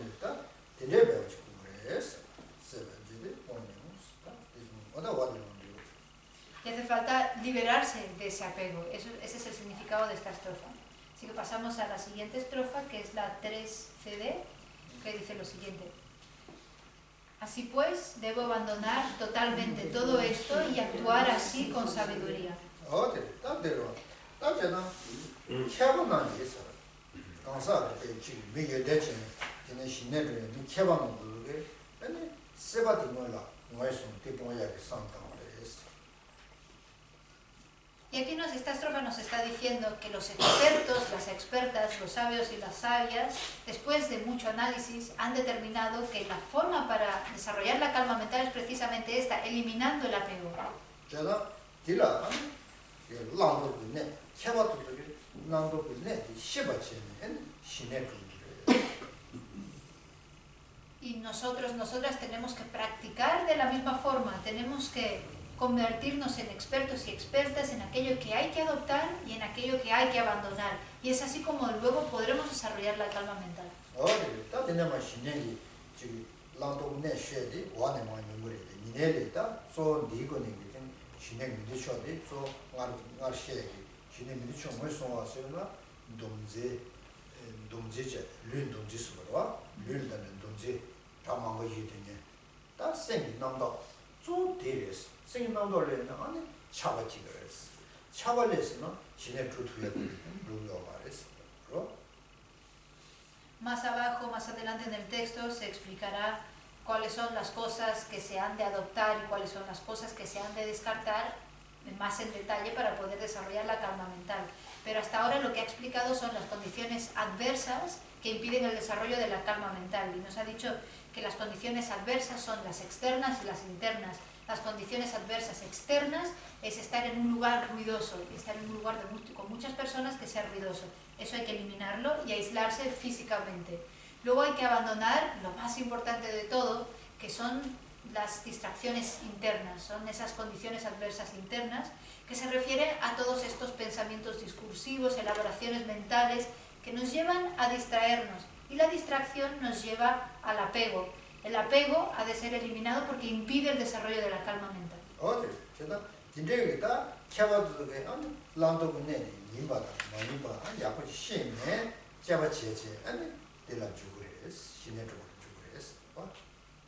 데려배우고 그래서 세바지를 보내면서 어디 Y hace falta liberarse de ese apego. Ese es el significado de esta estrofa. Así que pasamos a la siguiente estrofa, que es la 3CD, que dice lo siguiente. Así pues, debo abandonar totalmente todo esto y actuar así con sabiduría. Y aquí esta estrofa nos está diciendo que los expertos, las expertas, los sabios y las sabias, después de mucho análisis, han determinado que la forma para desarrollar la calma mental es precisamente esta, eliminando el apego. Y nosotras tenemos que practicar de la misma forma, tenemos que convertirnos en expertos y expertas en aquello que hay que adoptar y en aquello que hay que abandonar. Y es así como luego podremos desarrollar la calma mental. Más abajo, más adelante en el texto, se explicará cuáles son las cosas que se han de adoptar y cuáles son las cosas que se han de descartar más en detalle para poder desarrollar la calma mental. Pero hasta ahora lo que ha explicado son las condiciones adversas que impiden el desarrollo de la calma mental. Y nos ha dicho que las condiciones adversas son las externas y las internas. Las condiciones adversas externas es estar en un lugar ruidoso, estar en un lugar con muchas personas que sea ruidoso. Eso hay que eliminarlo y aislarse físicamente. Luego hay que abandonar lo más importante de todo, que son las distracciones internas, son esas condiciones adversas internas, que se refiere a todos estos pensamientos discursivos, elaboraciones mentales, que nos llevan a distraernos. Y la distracción nos lleva al apego. El apego ha de ser eliminado porque impide el desarrollo de la calma mental.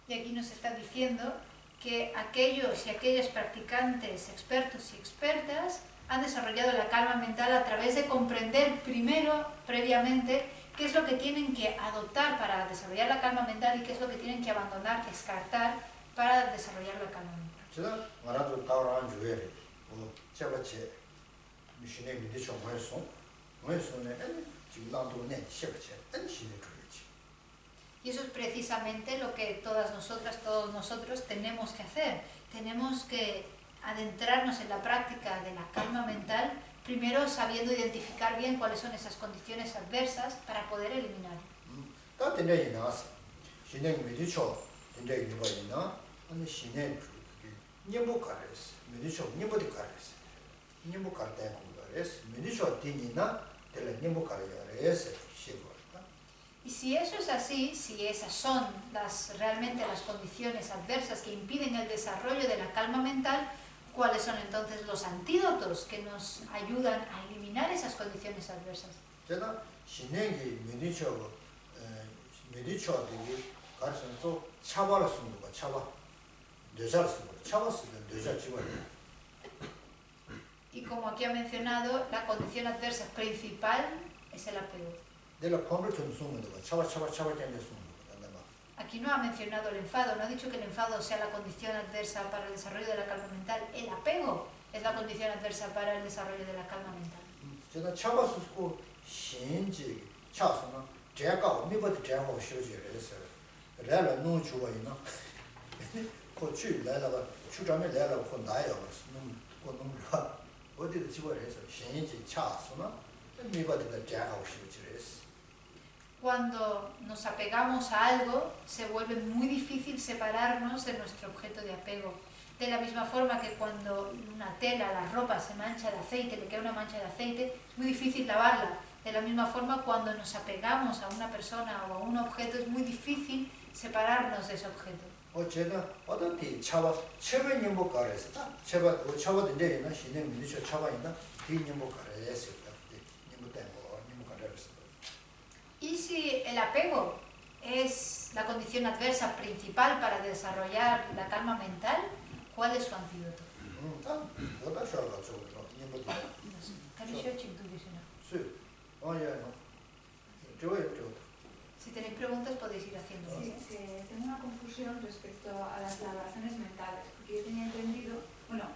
Y aquí nos está diciendo que aquellos y aquellas practicantes, expertos y expertas, han desarrollado la calma mental a través de comprender previamente, qué es lo que tienen que adoptar para desarrollar la calma mental y qué es lo que tienen que abandonar, descartar para desarrollar la calma mental. Y eso es precisamente lo que todas nosotras, todos nosotros tenemos que hacer. Tenemos que adentrarnos en la práctica de la calma mental, primero sabiendo identificar bien cuáles son esas condiciones adversas para poder eliminarlas. Y si eso es así, si esas son realmente las condiciones adversas que impiden el desarrollo de la calma mental, ¿cuáles son entonces los antídotos que nos ayudan a eliminar esas condiciones adversas? Y Y como aquí ha mencionado, la condición adversa principal es el apego. 내가 폼을 좀 쏘는 거 차바 짠데 쏘는 거 Aquí no ha mencionado el enfado, no ha dicho que el enfado sea la condición adversa para el desarrollo de la calma mental. El apego es la condición adversa para el desarrollo de la calma mental. 제가 차바 쏘고 신지 차서나 제가 미버도 제가 쉬어지래서 레라 노 주어이나 고추 레라가 추자면 레라가 혼 나요. 놈 어디도 집어해서 신지 차서나 미버도 제가 쉬어지래서 Cuando nos apegamos a algo, se vuelve muy difícil separarnos de nuestro objeto de apego. De la misma forma que cuando una tela, la ropa, se mancha de aceite, le queda una mancha de aceite, es muy difícil lavarla. De la misma forma, cuando nos apegamos a una persona o a un objeto, es muy difícil separarnos de ese objeto. 제가 어떻게 차바 처음에 님보 가래서 차바도 이제 있나 신의 민주주의 차바 있나 뒤 님보 가래서 님보 때고 님보 가래서 Y si el apego es la condición adversa principal para desarrollar la calma mental, ¿cuál es su antídoto? 어디다 쉬어가지고 님보 Si tenéis preguntas podéis ir haciendo. Sí, tengo una confusión respecto a las elaboraciones mentales, porque yo tenía entendido, bueno,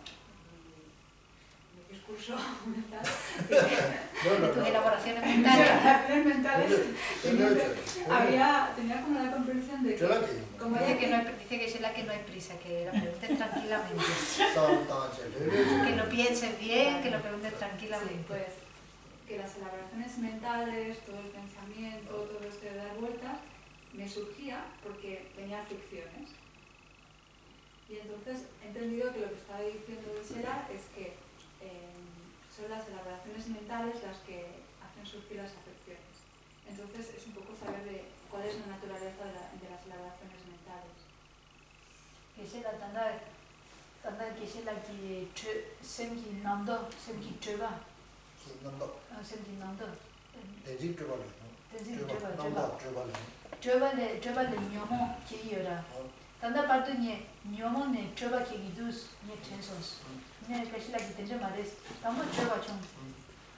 mi discurso mental, De tus elaboraciones mentales. elaboraciones mentales, tenía como la comprensión de que, como Dice que es la que no hay prisa, que la preguntes tranquilamente. Que lo pienses bien, que lo preguntes sí, tranquilamente. pues, que las elaboraciones mentales, todo el pensamiento, todo esto de dar vueltas, me surgía porque tenía fricciones. Y entonces he entendido que lo que estaba diciendo Gisela es que son las elaboraciones mentales las que hacen surgir las afecciones. Entonces es un poco saber de cuál es la naturaleza de las elaboraciones mentales. Gisela, tanda Gisela ki semki namdo, semki chöba. Semki namdo. 대직 들어가는 Tenzin 남다 들어가는 chöba le nyomo ki yora. Tanda parto nye nyomo ne chöba ki gidus nye tensos. Nye Gisela ki tenje mares. Tamo chöba chung.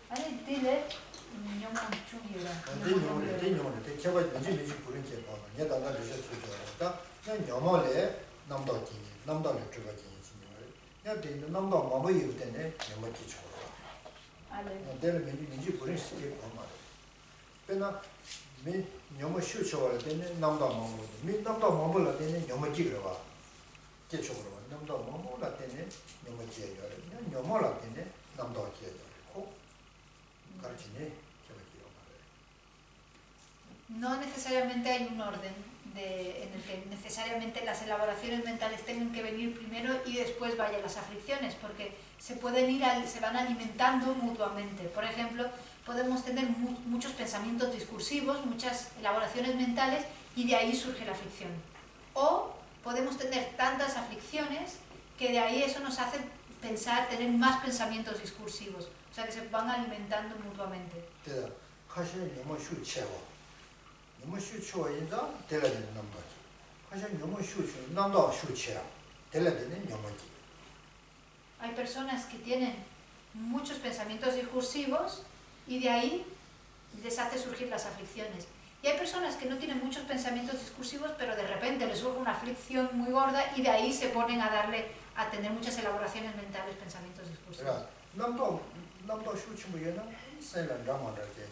아니 dile nyomo chung yora. 대녀를 대체가 민지 부른 게 봐. 내가 나를 저 주저다. 그냥 녀모래 남다기 남다를 들어가지 지금. 야 대녀 남다 마뭐 이럴 때네 녀모 기초. Ale. 내가 민지 부른 시게 봐 말. 그러나 미 녀모 쉬어쳐야 되네 남다 마뭐. 미 남다 마뭐라 되네 녀모 기그러 봐. 기초로 봐. 남다 마뭐라 되네 녀모 기여야. 녀모라 되네 남다 기여야. 코 가르치네. No necesariamente hay un orden en el que necesariamente las elaboraciones mentales tengan que venir primero y después vayan las aflicciones, porque se van alimentando mutuamente. Por ejemplo, podemos tener muchos pensamientos discursivos, muchas elaboraciones mentales y de ahí surge la aflicción. O podemos tener tantas aflicciones que de ahí eso nos hace tener más pensamientos discursivos, o sea que se van alimentando mutuamente. 너무 쉬추어인자 될라는 남도지. 사실 너무 쉬추 남도 쉬치야. 될라는 녀모지. Hay personas que tienen muchos pensamientos discursivos y de ahí les hace surgir las aflicciones. Y hay personas que no tienen muchos pensamientos discursivos, pero de repente les surge una aflicción muy gorda y de ahí se ponen a tener muchas elaboraciones mentales, pensamientos discursivos. 남도 쉬추면은 세란 라마다게.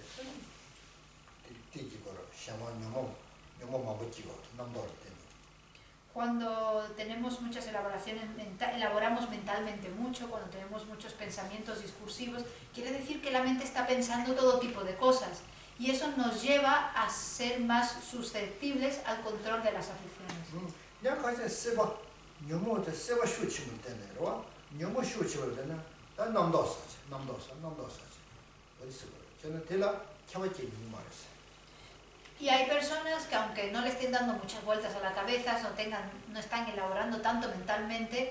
Cuando tenemos muchas elaboramos mentalmente mucho, cuando tenemos muchos pensamientos discursivos, quiere decir que la mente está pensando todo tipo de cosas y eso nos lleva a ser más susceptibles al control de las aflicciones. Y hay personas que aunque no le estén dando muchas vueltas a la cabeza, no están elaborando tanto mentalmente,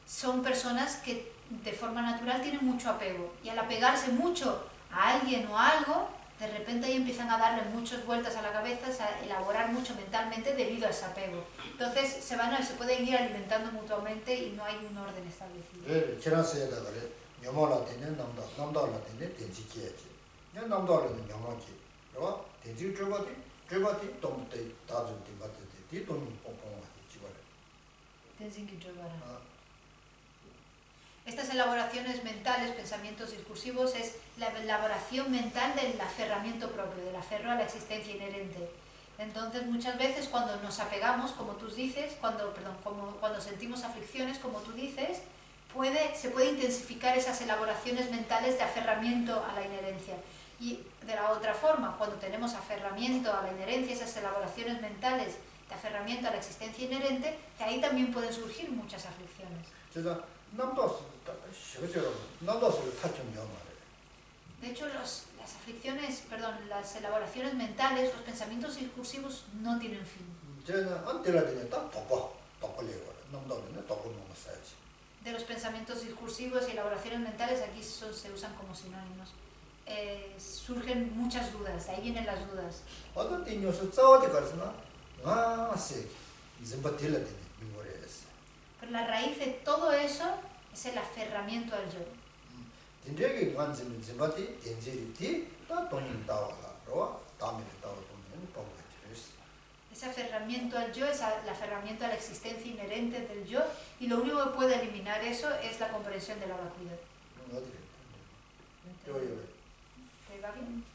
son personas que de forma natural tienen mucho apego. Y al apegarse mucho a alguien o a algo, de repente ahí empiezan a darle muchas vueltas a la cabeza, a elaborar mucho mentalmente debido a ese apego. Entonces se pueden ir alimentando mutuamente y no hay un orden establecido. 녀모라 되는 남다라 되는 된지기야지. 야 남다라는 녀모지. 그러와 된지 줄바디 동대 다준디 맞지. 돈 뽕뽕 지발. Estas elaboraciones mentales, pensamientos discursivos, es la elaboración mental del aferramiento propio, del aferro a la existencia inherente. Entonces, muchas veces cuando nos apegamos, como tú dices, cuando sentimos aflicciones, como tú dices, se puede intensificar esas elaboraciones mentales de aferramiento a la inherencia. Y de la otra forma, cuando tenemos aferramiento a la inherencia, esas elaboraciones mentales de aferramiento a la existencia inherente, de ahí también pueden surgir muchas aflicciones. De hecho, las elaboraciones mentales, los pensamientos discursivos no tienen fin. De los pensamientos discursivos y elaboraciones mentales, aquí se usan como sinónimos. Surgen muchas dudas, de ahí vienen las dudas. Pero la raíz de todo eso es el aferramiento al yo. Ese aferramiento al yo es el aferramiento a la existencia inherente del yo, y lo único que puede eliminar eso es la comprensión de la vacuidad. ¿Te va bien?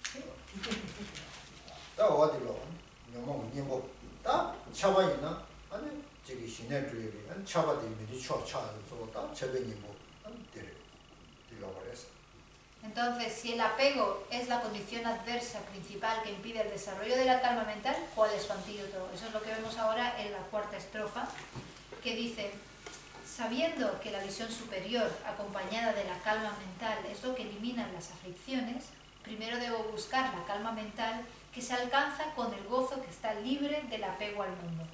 Entonces, si el apego es la condición adversa principal que impide el desarrollo de la calma mental, ¿cuál es su antídoto? Eso es lo que vemos ahora en la cuarta estrofa, que dice: sabiendo que la visión superior, acompañada de la calma mental, es lo que elimina las aflicciones, primero debo buscar la calma mental que se alcanza con el gozo que está libre del apego al mundo.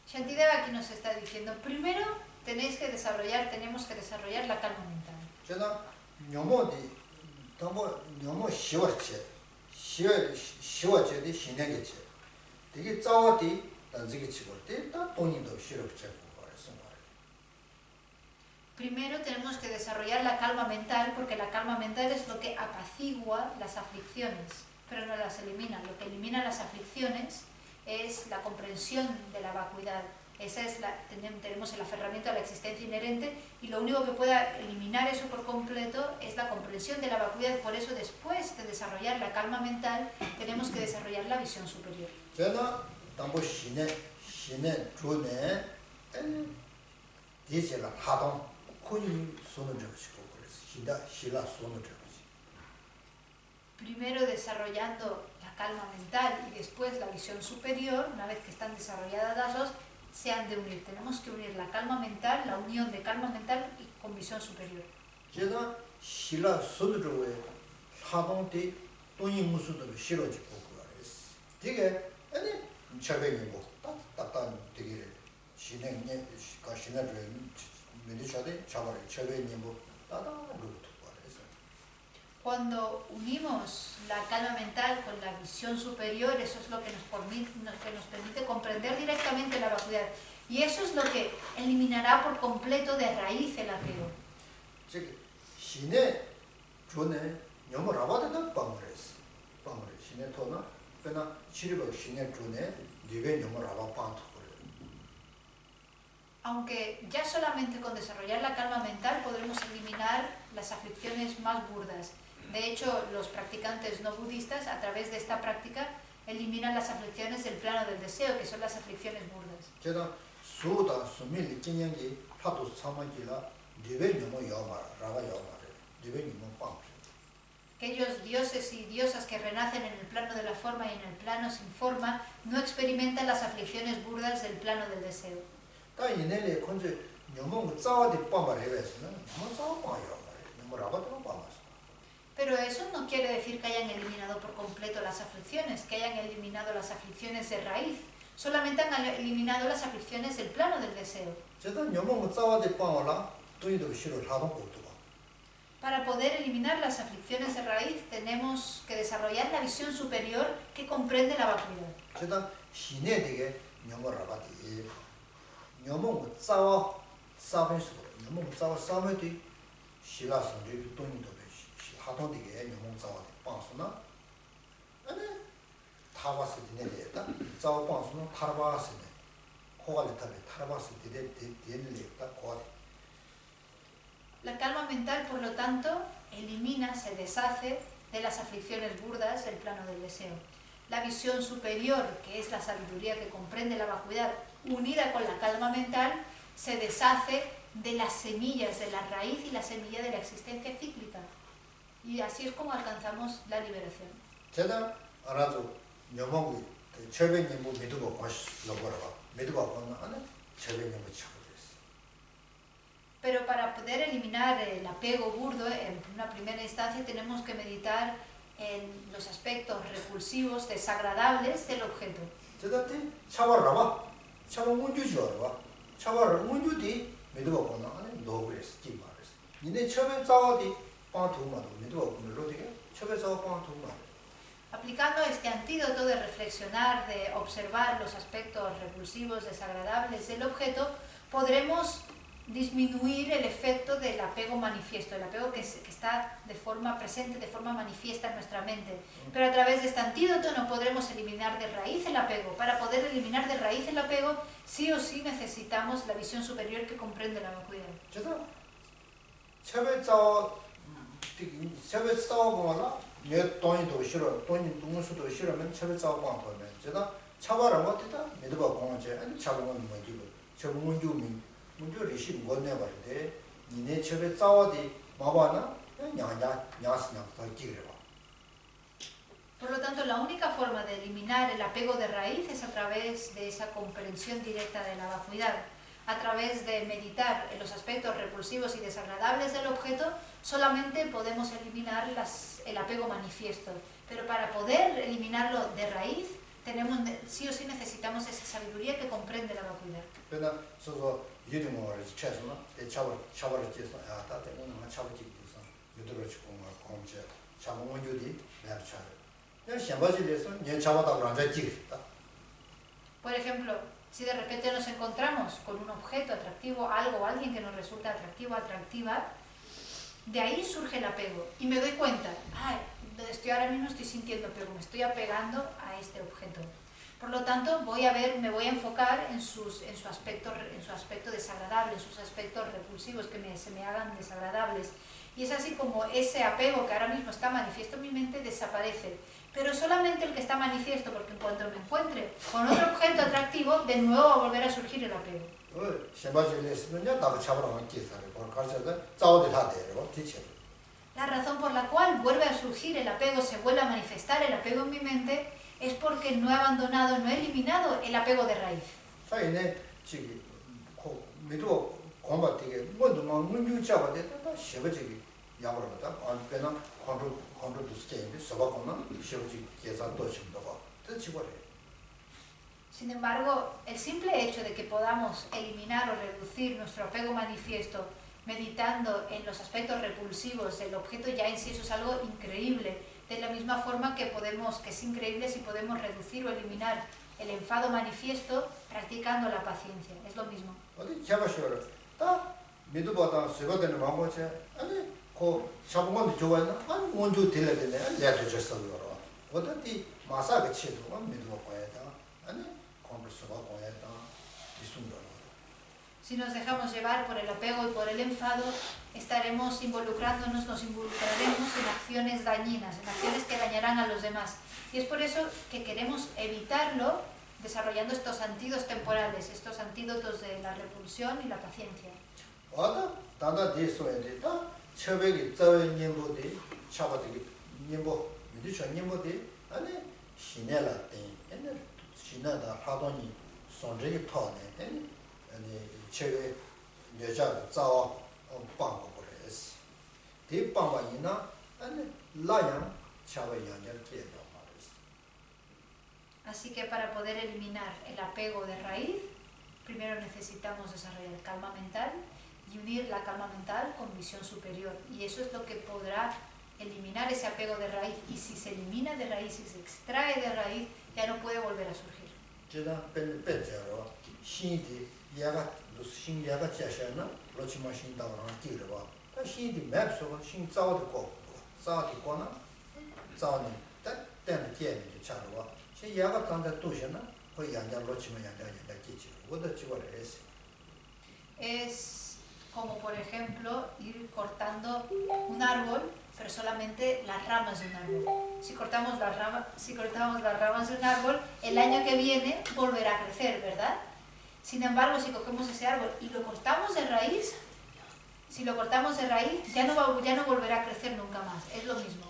Shantideva aquí nos está diciendo, primero tenemos que desarrollar la calma mental. Primero tenemos que desarrollar la calma mental, porque la calma mental es lo que apacigua las aflicciones, pero no las elimina. Lo que elimina las aflicciones es la comprensión de la vacuidad. Tenemos el aferramiento a la existencia inherente, y lo único que pueda eliminar eso por completo es la comprensión de la vacuidad. Por eso, después de desarrollar la calma mental, tenemos que desarrollar la visión superior. Primero desarrollando la calma mental y después la visión superior, una vez que están desarrolladas las dos, se han de unir. Tenemos que unir la calma mental, la unión de calma mental y con visión superior. Cuando unimos la calma mental con la visión superior, eso es lo que nos permite comprender directamente la vacuidad. Y eso es lo que eliminará por completo de raíz el apego. Aunque ya solamente con desarrollar la calma mental podremos eliminar las aflicciones más burdas. De hecho, los practicantes no budistas, a través de esta práctica, eliminan las aflicciones del plano del deseo, que son las aflicciones burdas. Aquellos dioses y diosas que renacen en el plano de la forma y en el plano sin forma no experimentan las aflicciones burdas del plano del deseo. Pero eso no quiere decir que hayan eliminado por completo las aflicciones, que hayan eliminado las aflicciones de raíz. Solamente han eliminado las aflicciones del plano del deseo. Para poder eliminar las aflicciones de raíz tenemos que desarrollar la visión superior que comprende la vacuidad. 제가 신에 되게 녀모라바디 녀모 싸워 싸면서 녀모 싸워 싸면도 시라서 이제 돈이 더 되시 하도 되게 녀모 싸워 빵수나 아니 타바스 되네다 싸워 빵수나 타바스네 코가를 타베 타바스 되네다 코가. La calma mental, por lo tanto, elimina, se deshace de las aflicciones burdas del plano del deseo. La visión superior, que es la sabiduría que comprende la vacuidad, unida con la calma mental, se deshace de las semillas de la raíz y la semilla de la existencia cíclica. Y así es como alcanzamos la liberación. 제가 알아서 녀모고 철배님도 믿고 가시려고 그러고 믿고 가면 안에 철배님을 찾고 Pero para poder eliminar el apego burdo, en una primera instancia tenemos que meditar en los aspectos repulsivos, desagradables del objeto. 제가한테 차와라봐. 차와 문주지어라. 차와를 문주디 믿고 보나 아니 노브레스 기마레스. 니네 처음에 싸워디 빵투마도 믿고 보는 로디게 처음에서 빵투마. Aplicando este antídoto de reflexionar, de observar los aspectos repulsivos, desagradables del objeto, podremos disminuir el efecto del apego manifiesto, el apego que está de forma presente, de forma manifiesta en nuestra mente. Pero a través de este antídoto no podremos eliminar de raíz el apego. Para poder eliminar de raíz el apego, sí o sí necesitamos la visión superior que comprende la vacuidad. 처음에 싸워보면 내 돈이도 싫어, 돈이 동수도 싫으면 처음에 싸워보면 제가 차와라 못했다 믿어봐 공원제 아니 차보면 뭐지고 저보면 주민 문제 리시 원내 말인데 니네 처음에 싸워디 마바나 냐스냐 더 기르봐. Por lo tanto, la única forma de eliminar el apego de raíz es a través de esa comprensión directa de la vacuidad. A través de meditar en los aspectos repulsivos y desagradables del objeto, solamente podemos eliminar el apego manifiesto. Pero para poder eliminarlo de raíz, sí o sí necesitamos esa sabiduría que comprende la vacuidad. Por ejemplo, si de repente nos encontramos con un objeto atractivo, algo o alguien que nos resulta atractivo, atractiva, de ahí surge el apego. Y me doy cuenta, estoy ahora mismo estoy sintiendo apego, me estoy apegando a este objeto. Por lo tanto, me voy a enfocar en su aspecto desagradable, en sus aspectos repulsivos que se me hagan desagradables. Y es así como ese apego que ahora mismo está manifiesto en mi mente desaparece. Pero solamente el que está manifiesto, porque en cuanto me encuentre con otro objeto atractivo, de nuevo va a volver a surgir el apego. La razón por la cual vuelve a surgir el apego, se vuelve a manifestar el apego en mi mente, es porque no he abandonado, no he eliminado el apego de raíz. Sin embargo, el simple hecho de que podamos eliminar o reducir nuestro apego manifiesto meditando en los aspectos repulsivos del objeto, ya en sí eso es algo increíble. De la misma forma que es increíble si podemos reducir o eliminar el enfado manifiesto practicando la paciencia. Es lo mismo. Si nos dejamos llevar por el apego y por el enfado, estaremos involucrándonos, nos involucraremos en acciones dañinas, en acciones que dañarán a los demás. Y es por eso que queremos evitarlo desarrollando estos antídotos temporales, estos antídotos de la repulsión y la paciencia. Así que para poder eliminar el apego de raíz, primero necesitamos desarrollar calma mental y unir la calma mental con visión superior. Y eso es lo que podrá eliminar ese apego de raíz. Y si se elimina de raíz, si se extrae de raíz, ya no puede volver a surgir. Es como, por ejemplo, ir cortando un árbol, pero solamente las ramas de un árbol. Si cortamos las ramas de un árbol, el año que viene volverá a crecer, ¿verdad? Sin embargo, si cogemos ese árbol y lo cortamos de raíz, ya no volverá a crecer nunca más. Es lo mismo.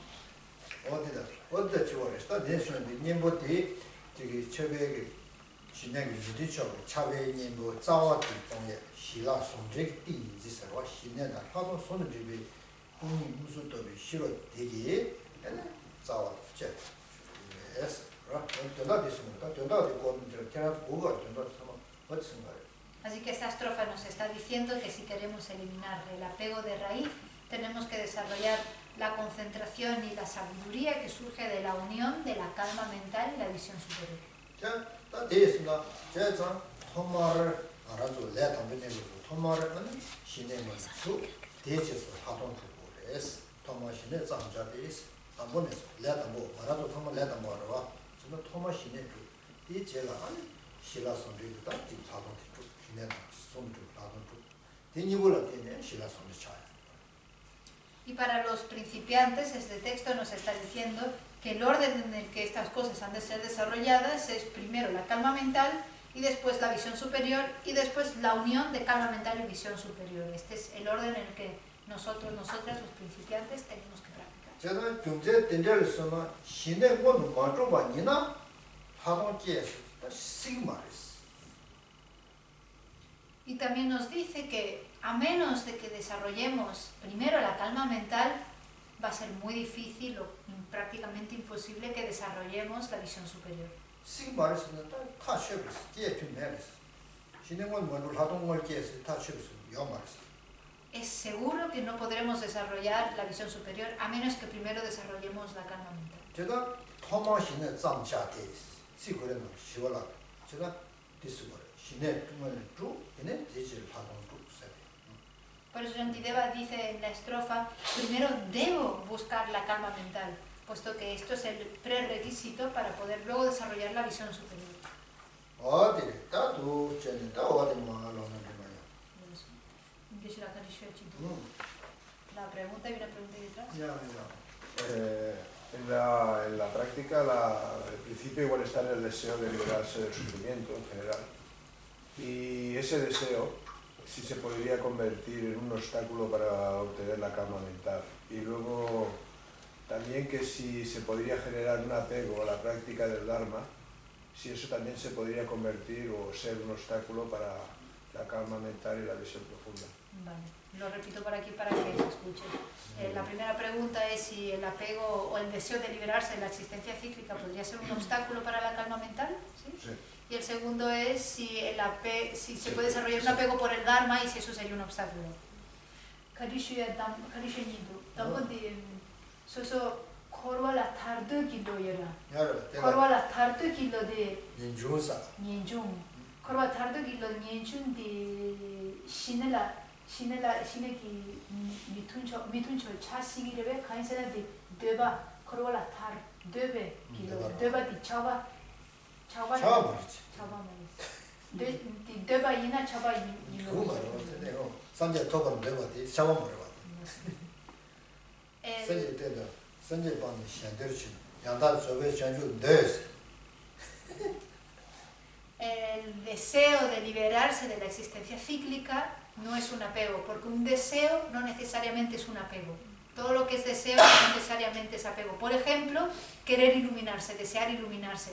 Así que esta estrofa nos está diciendo que si queremos eliminar el apego de raíz, tenemos que desarrollar la concentración y la sabiduría que surge de la unión de la calma mental y la visión superior. Y para los principiantes, este texto nos está diciendo que el orden en el que estas cosas han de ser desarrolladas es primero la calma mental y después la visión superior y después la unión de calma mental y visión superior. Este es el orden en el que nosotras, los principiantes, tenemos que practicar. Y también nos dice que a menos de que desarrollemos primero la calma mental, va a ser muy difícil o prácticamente imposible que desarrollemos la visión superior. Es seguro que no podremos desarrollar la visión superior a menos que primero desarrollemos la calma mental. Por eso Shantideva dice en la estrofa, primero debo buscar la calma mental, puesto que esto es el prerequisito para poder luego desarrollar la visión superior. La pregunta y una pregunta detrás. En la práctica, el principio igual está en el deseo de liberarse del sufrimiento en general. Y ese deseo, si se podría convertir en un obstáculo para obtener la calma mental. Y luego, también que si se podría generar un apego a la práctica del Dharma, si eso también se podría convertir o ser un obstáculo para la calma mental y la visión profunda. Vale, lo repito por aquí para que se escuche. La primera pregunta es si el apego o el deseo de liberarse de la existencia cíclica podría ser un obstáculo para la calma mental. ¿Sí? Sí. Y el segundo es si se puede desarrollar un apego por el Dharma y si eso sería un obstáculo. Korwa la tardo kilo yara. Korwa la tardo kilo de Nyenjung. Korwa tardo kilo Nyenjung de Shinela ki mituncho chasigirebe kansela de deba korwa la tar debe kilo deba di chaba di deba ina chaba yino. Sanje tobar deba di chaba morwa. Sanje teda Sanje bani shenderchin yanda sobe chanju des. El deseo de liberarse de la existencia cíclica no es un apego, porque un deseo no necesariamente es un apego. Todo lo que es deseo no necesariamente es apego. Por ejemplo, querer iluminarse, desear iluminarse.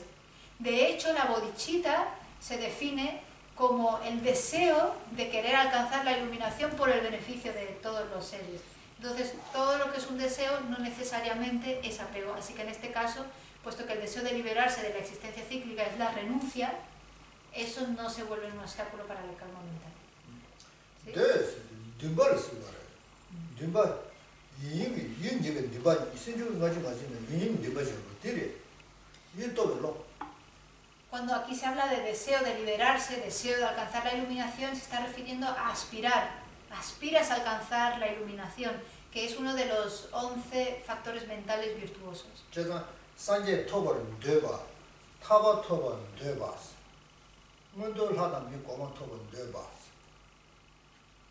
De hecho, la bodhicitta se define como el deseo de querer alcanzar la iluminación por el beneficio de todos los seres. Entonces, todo lo que es un deseo no necesariamente es apego. Así que en este caso, puesto que el deseo de liberarse de la existencia cíclica es la renuncia, eso no se vuelve un obstáculo para la calma mental. ¿Sí? 듬바를 쓰고 말해. 듬바 이미 윤집에 듬바 신주 가지는 이미 듬바죠. 되게 이 todo Cuando aquí se habla de deseo de liberarse, deseo de alcanzar la iluminación, se está refiriendo a aspirar. Aspiras a alcanzar la iluminación, que es uno de los 11 factores mentales virtuosos. 제가 산제 토벌은 되봐. 타바 토벌은 되봐스. 문도를 하다 미고만 토벌은 되봐스.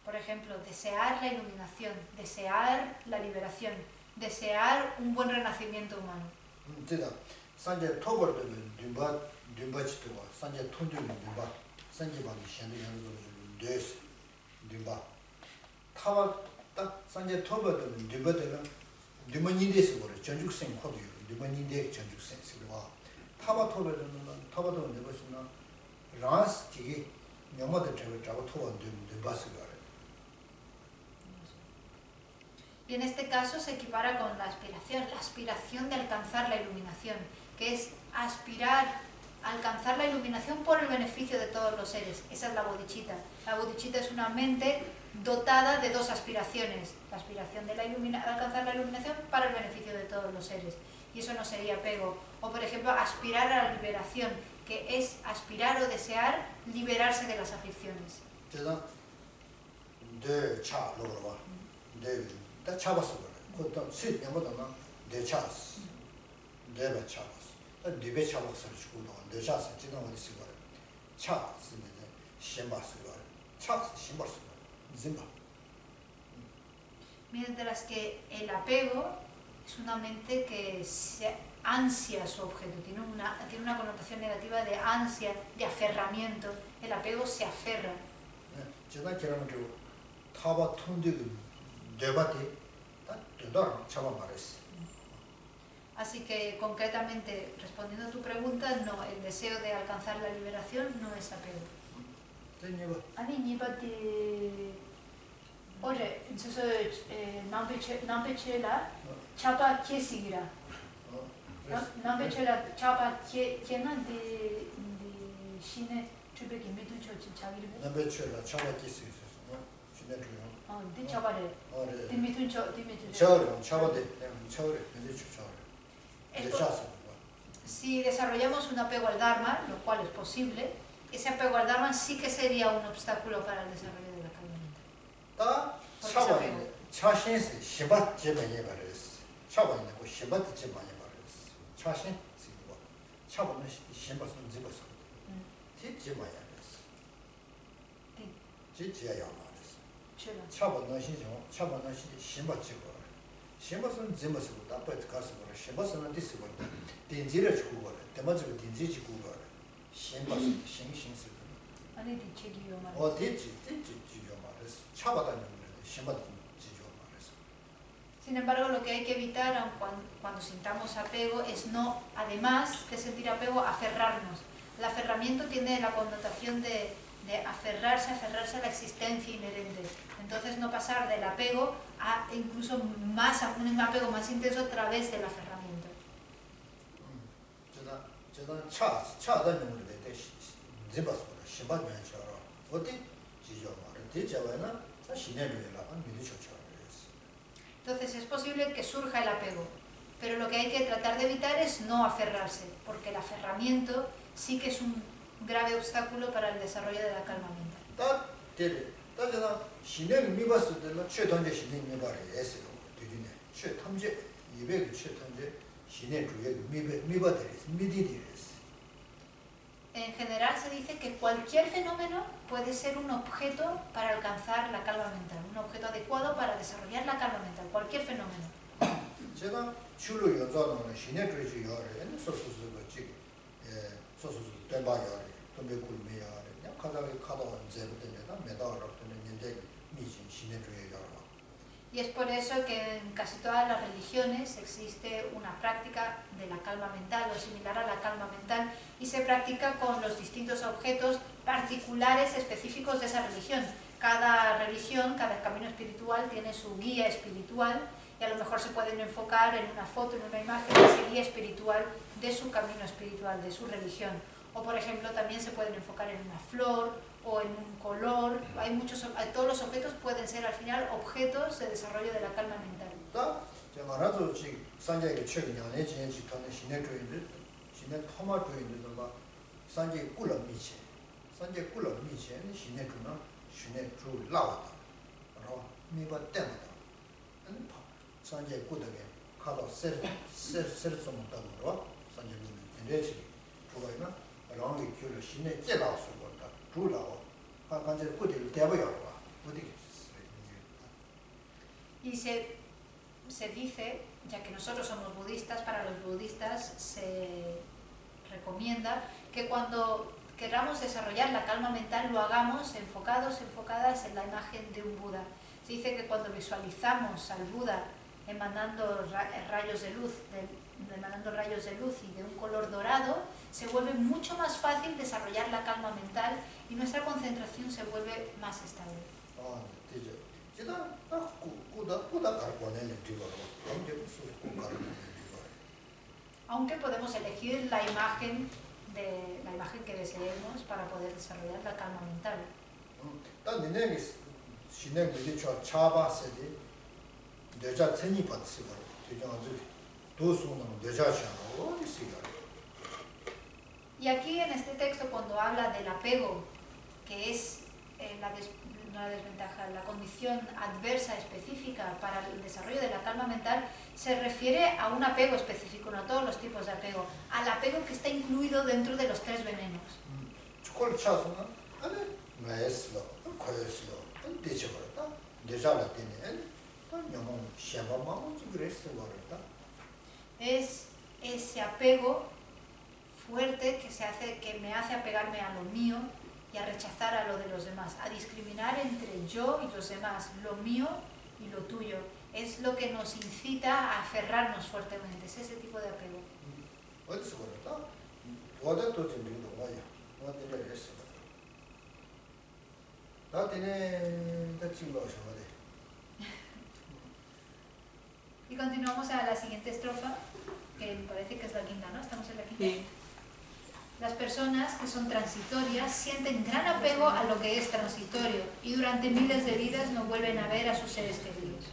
Por ejemplo, desear la iluminación, desear la liberación, desear un buen renacimiento humano. 제가 산제 토벌은 듬바치도 산제 톤들은 듬바. 산제 방이 현도 되스. 듬바. 타바 딱 산제 토벌은 듬바들은 듬바니데스 거래. 전죽생 코드 듬바니데 전죽생 쓰고 타바 토벌은 타바도 듬바스나 라스 되게 명마들 잡아 토벌 듬바스 거래. Y en este caso se equipara con la aspiración de alcanzar la iluminación, que es aspirar a alcanzar la iluminación por el beneficio de todos los seres. Esa es la bodhicitta. La bodhicitta es una mente dotada de dos aspiraciones, la aspiración de alcanzar la iluminación para el beneficio de todos los seres. Y eso no sería apego. O por ejemplo, aspirar a la liberación, que es aspirar o desear liberarse de las aflicciones. 다 잡았어 그래. 그것도 실 영어도나 내 차스. 내가 잡았어. 네배 잡았어 주고 내 차스 지나 어디 쓰고 그래. 차 쓰면 신발 쓰고 그래. 차 신발 쓰고 그래. 진짜. Mientras que el apego es una mente que se ansia su objeto, tiene una connotación negativa de ansia, de aferramiento. El apego se aferra. 제가 그러면 저 타바 통되고 debate chava parece. Así que concretamente, respondiendo a tu pregunta, no, el deseo de alcanzar la liberación no es apego. 아니 니바티 어제 저서 남배체라 차바 계시기라 남배체라 차바 계는데 신의 주백이 믿은 처치 자기를 남배체라 차바 계시기 신의 주요 네 차바래 디미튼 디미튼 차바데 차바래 근데 차바래 Si desarrollamos un apego al Dharma, lo cual es posible, ese apego al Dharma sí que sería un obstáculo para el desarrollo de la calma mental. 차바인데 차신스 시bat 제만이 말했어. 차바인데 그 시bat 제만이 말했어. 차신 쓰고 차바는 시bat은 집었어. 제만이 말했어. 제제야 말했어. 차바는 신정 차바는 시bat 제거. 시bat은 집었어. 답을 가서 그래. 시bat은 디스고. 딘지를 주고 그래. 대마지고 딘지 주고 그래. 시bat은 신신스. 아니 디체기요 말. 디지 지요 말했어. 차바다는 Sin embargo, lo que hay que evitar cuando sintamos apego es no, además de sentir apego, aferrarnos. El aferramiento tiene la connotación de aferrarse a la existencia inherente. Entonces no pasar del apego a incluso más a un apego más intenso a través del aferramiento. Entonces es posible que surja el apego, pero lo que hay que tratar de evitar es no aferrarse, porque el aferramiento sí que es un grave obstáculo para el desarrollo de la calma mental. En general se dice que cualquier fenómeno puede ser un objeto para alcanzar la calma mental, un objeto adecuado para desarrollar la calma mental, cualquier fenómeno. Y es por eso que en casi todas las religiones existe una práctica de la calma mental o similar a la calma mental y se practica con los distintos objetos particulares específicos de esa religión. Cada religión, cada camino espiritual tiene su guía espiritual y a lo mejor se pueden enfocar en una foto, en una imagen, ese guía espiritual de su camino espiritual, de su religión. O por ejemplo también se pueden enfocar en una flor o en un color. Todos los objetos pueden ser al final objetos de desarrollo de la calma mental. 다 제가 나도 지금 산재의 최근 연애 지내지 돈의 신의 조인들 신의 토마 조인들도 막 산재 꿀러 미치 산재 꿀러 미치 신의 조나 신의 조 라와다 그러나 미바 때마다 아니 산재 꿀덕에 가서 셀좀 못하고 그러 산재 민내지 조가이나 랑이 교를 신의 깨라서 그런다 조라고 간제 꿀을 대버려 봐 어디 Y se dice, ya que nosotros somos budistas, para los budistas se recomienda que cuando queramos desarrollar la calma mental lo hagamos enfocadas en la imagen de un Buda. Se dice que cuando visualizamos al Buda emanando rayos de luz y de un color dorado, se vuelve mucho más fácil desarrollar la calma mental y nuestra concentración se vuelve más estable. Aunque podemos elegir la imagen que deseemos para poder desarrollar la calma mental. Y aquí en este texto, cuando habla del apego, que es una desventaja, la condición adversa específica para el desarrollo de la calma mental, se refiere a un apego específico, no a todos los tipos de apego, al apego que está incluido dentro de los 3 venenos. Es ese apego fuerte que me hace apegarme a lo mío y a rechazar a lo de los demás, a discriminar entre yo y los demás, lo mío y lo tuyo. Es lo que nos incita a aferrarnos fuertemente, es ese tipo de apego. Y continuamos a la siguiente estrofa, que me parece que es la quinta, ¿no? ¿Estamos en la quinta? Sí. Las personas que son transitorias sienten gran apego a lo que es transitorio y durante miles de vidas no vuelven a ver a sus seres queridos.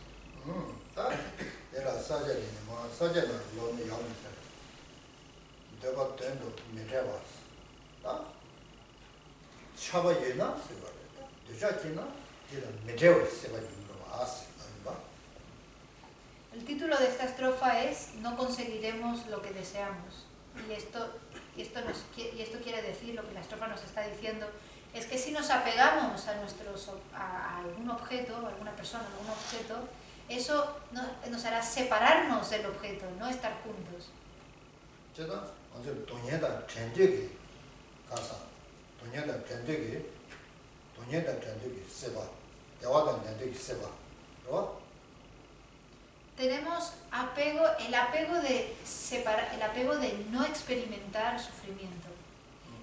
El título de esta estrofa es "No conseguiremos lo que deseamos", y esto quiere decir, lo que la estrofa nos está diciendo, es que si nos apegamos a algún objeto, a alguna persona, a algún objeto, eso nos hará separarnos del objeto, no estar juntos. Tenemos el apego de no experimentar sufrimiento,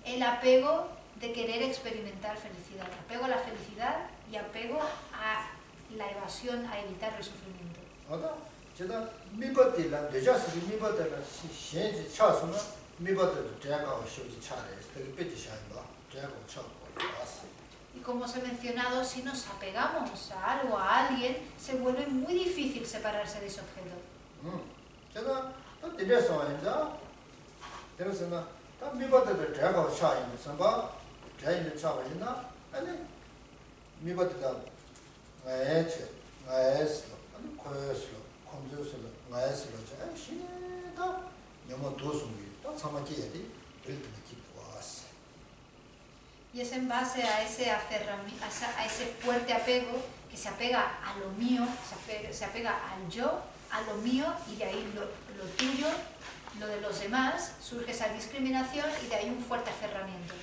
el apego de querer experimentar felicidad, apego a la felicidad y apego a la evasión, a evitar el sufrimiento. Y como os he mencionado, si nos apegamos a algo, a alguien, se vuelve muy difícil separarse de ese objeto. Y es en base a ese fuerte apego que se apega a lo mío, se apega al yo, a lo mío, y de ahí lo tuyo, lo de los demás, surge esa discriminación y de ahí un fuerte aferramiento.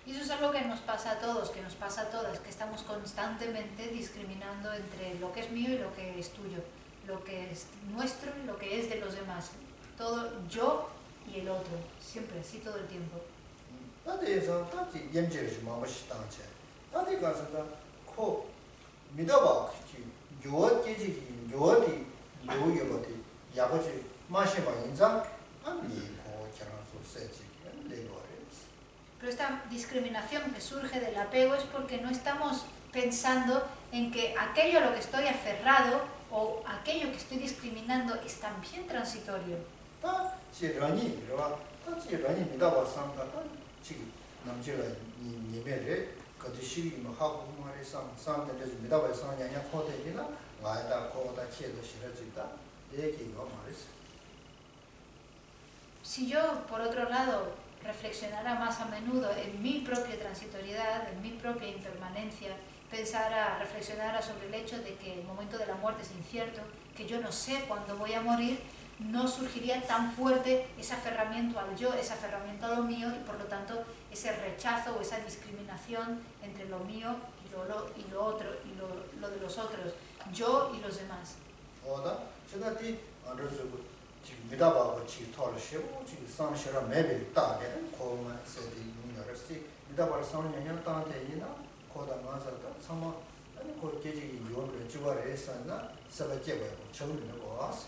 Y eso es algo que nos pasa a todos, que nos pasa a todas, que estamos constantemente discriminando entre lo que es mío y lo que es tuyo, lo que es nuestro y lo que es de los demás. Todo yo y el otro, siempre, así todo el tiempo. 다대에서 다지 연재를 마음이 당체 다대 가서다 코 믿어봐 요 계지 요디 요요디 야버지 마시마 인자 아니 고 저랑서 세지 레고레스. Pero esta discriminación que surge del apego es porque no estamos pensando en que aquello a lo que estoy aferrado o aquello que estoy discriminando es también transitorio. 다 지런이 그러와 다 지런이 믿어봐 상다 지금 남자라 니메레 거기시 뭐 하고 말해서 상대를 믿어봐 상냐냐 코데이나 와이다 코다 키도 싫어지다 얘기가 말했어. Si yo, por otro lado, reflexionara más a menudo en mi propia transitoriedad, en mi propia impermanencia, reflexionara sobre el hecho de que el momento de la muerte es incierto, que yo no sé cuándo voy a morir, no surgiría tan fuerte ese aferramiento al yo, ese aferramiento a lo mío y por lo tanto ese rechazo o esa discriminación entre lo mío y lo otro, y lo de los otros, yo y los demás. 지금 믿어봐고 지금 토르시고 지금 상시라 매일 따게 고만 세디 눈여르시 믿어봐 상년년 따한테이나 고다 맞았다 상마 아니 고 계지 요를 주바를 했었나 서버제고 처음에 거스.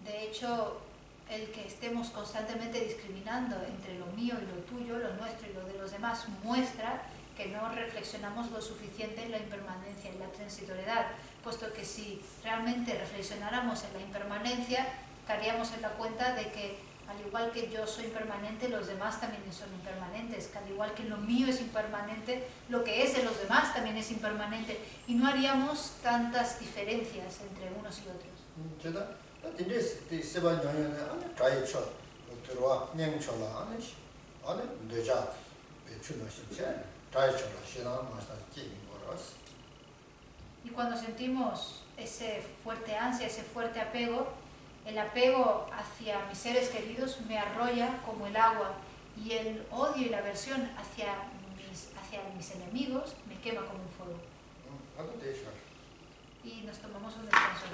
De hecho, el que estemos constantemente discriminando entre lo mío y lo tuyo, lo nuestro y lo de los demás, muestra que no reflexionamos lo suficiente en la impermanencia, en la transitoriedad, puesto que si realmente reflexionáramos en la impermanencia, caeríamos en la cuenta de que al igual que yo soy impermanente, los demás también son impermanentes, que al igual que lo mío es impermanente, lo que es de los demás también es impermanente, y no haríamos tantas diferencias entre unos y otros. 근데 세번 년에 안에 가이쳐 들어와 냉초라 안에 늦자 배추는 진짜 가이쳐라 신앙 마사 기인 거라서. Y cuando sentimos ese fuerte ansia, ese fuerte apego, el apego hacia mis seres queridos me arrolla como el agua y el odio y la aversión hacia mis enemigos me quema como un fuego. Y nos tomamos un descanso.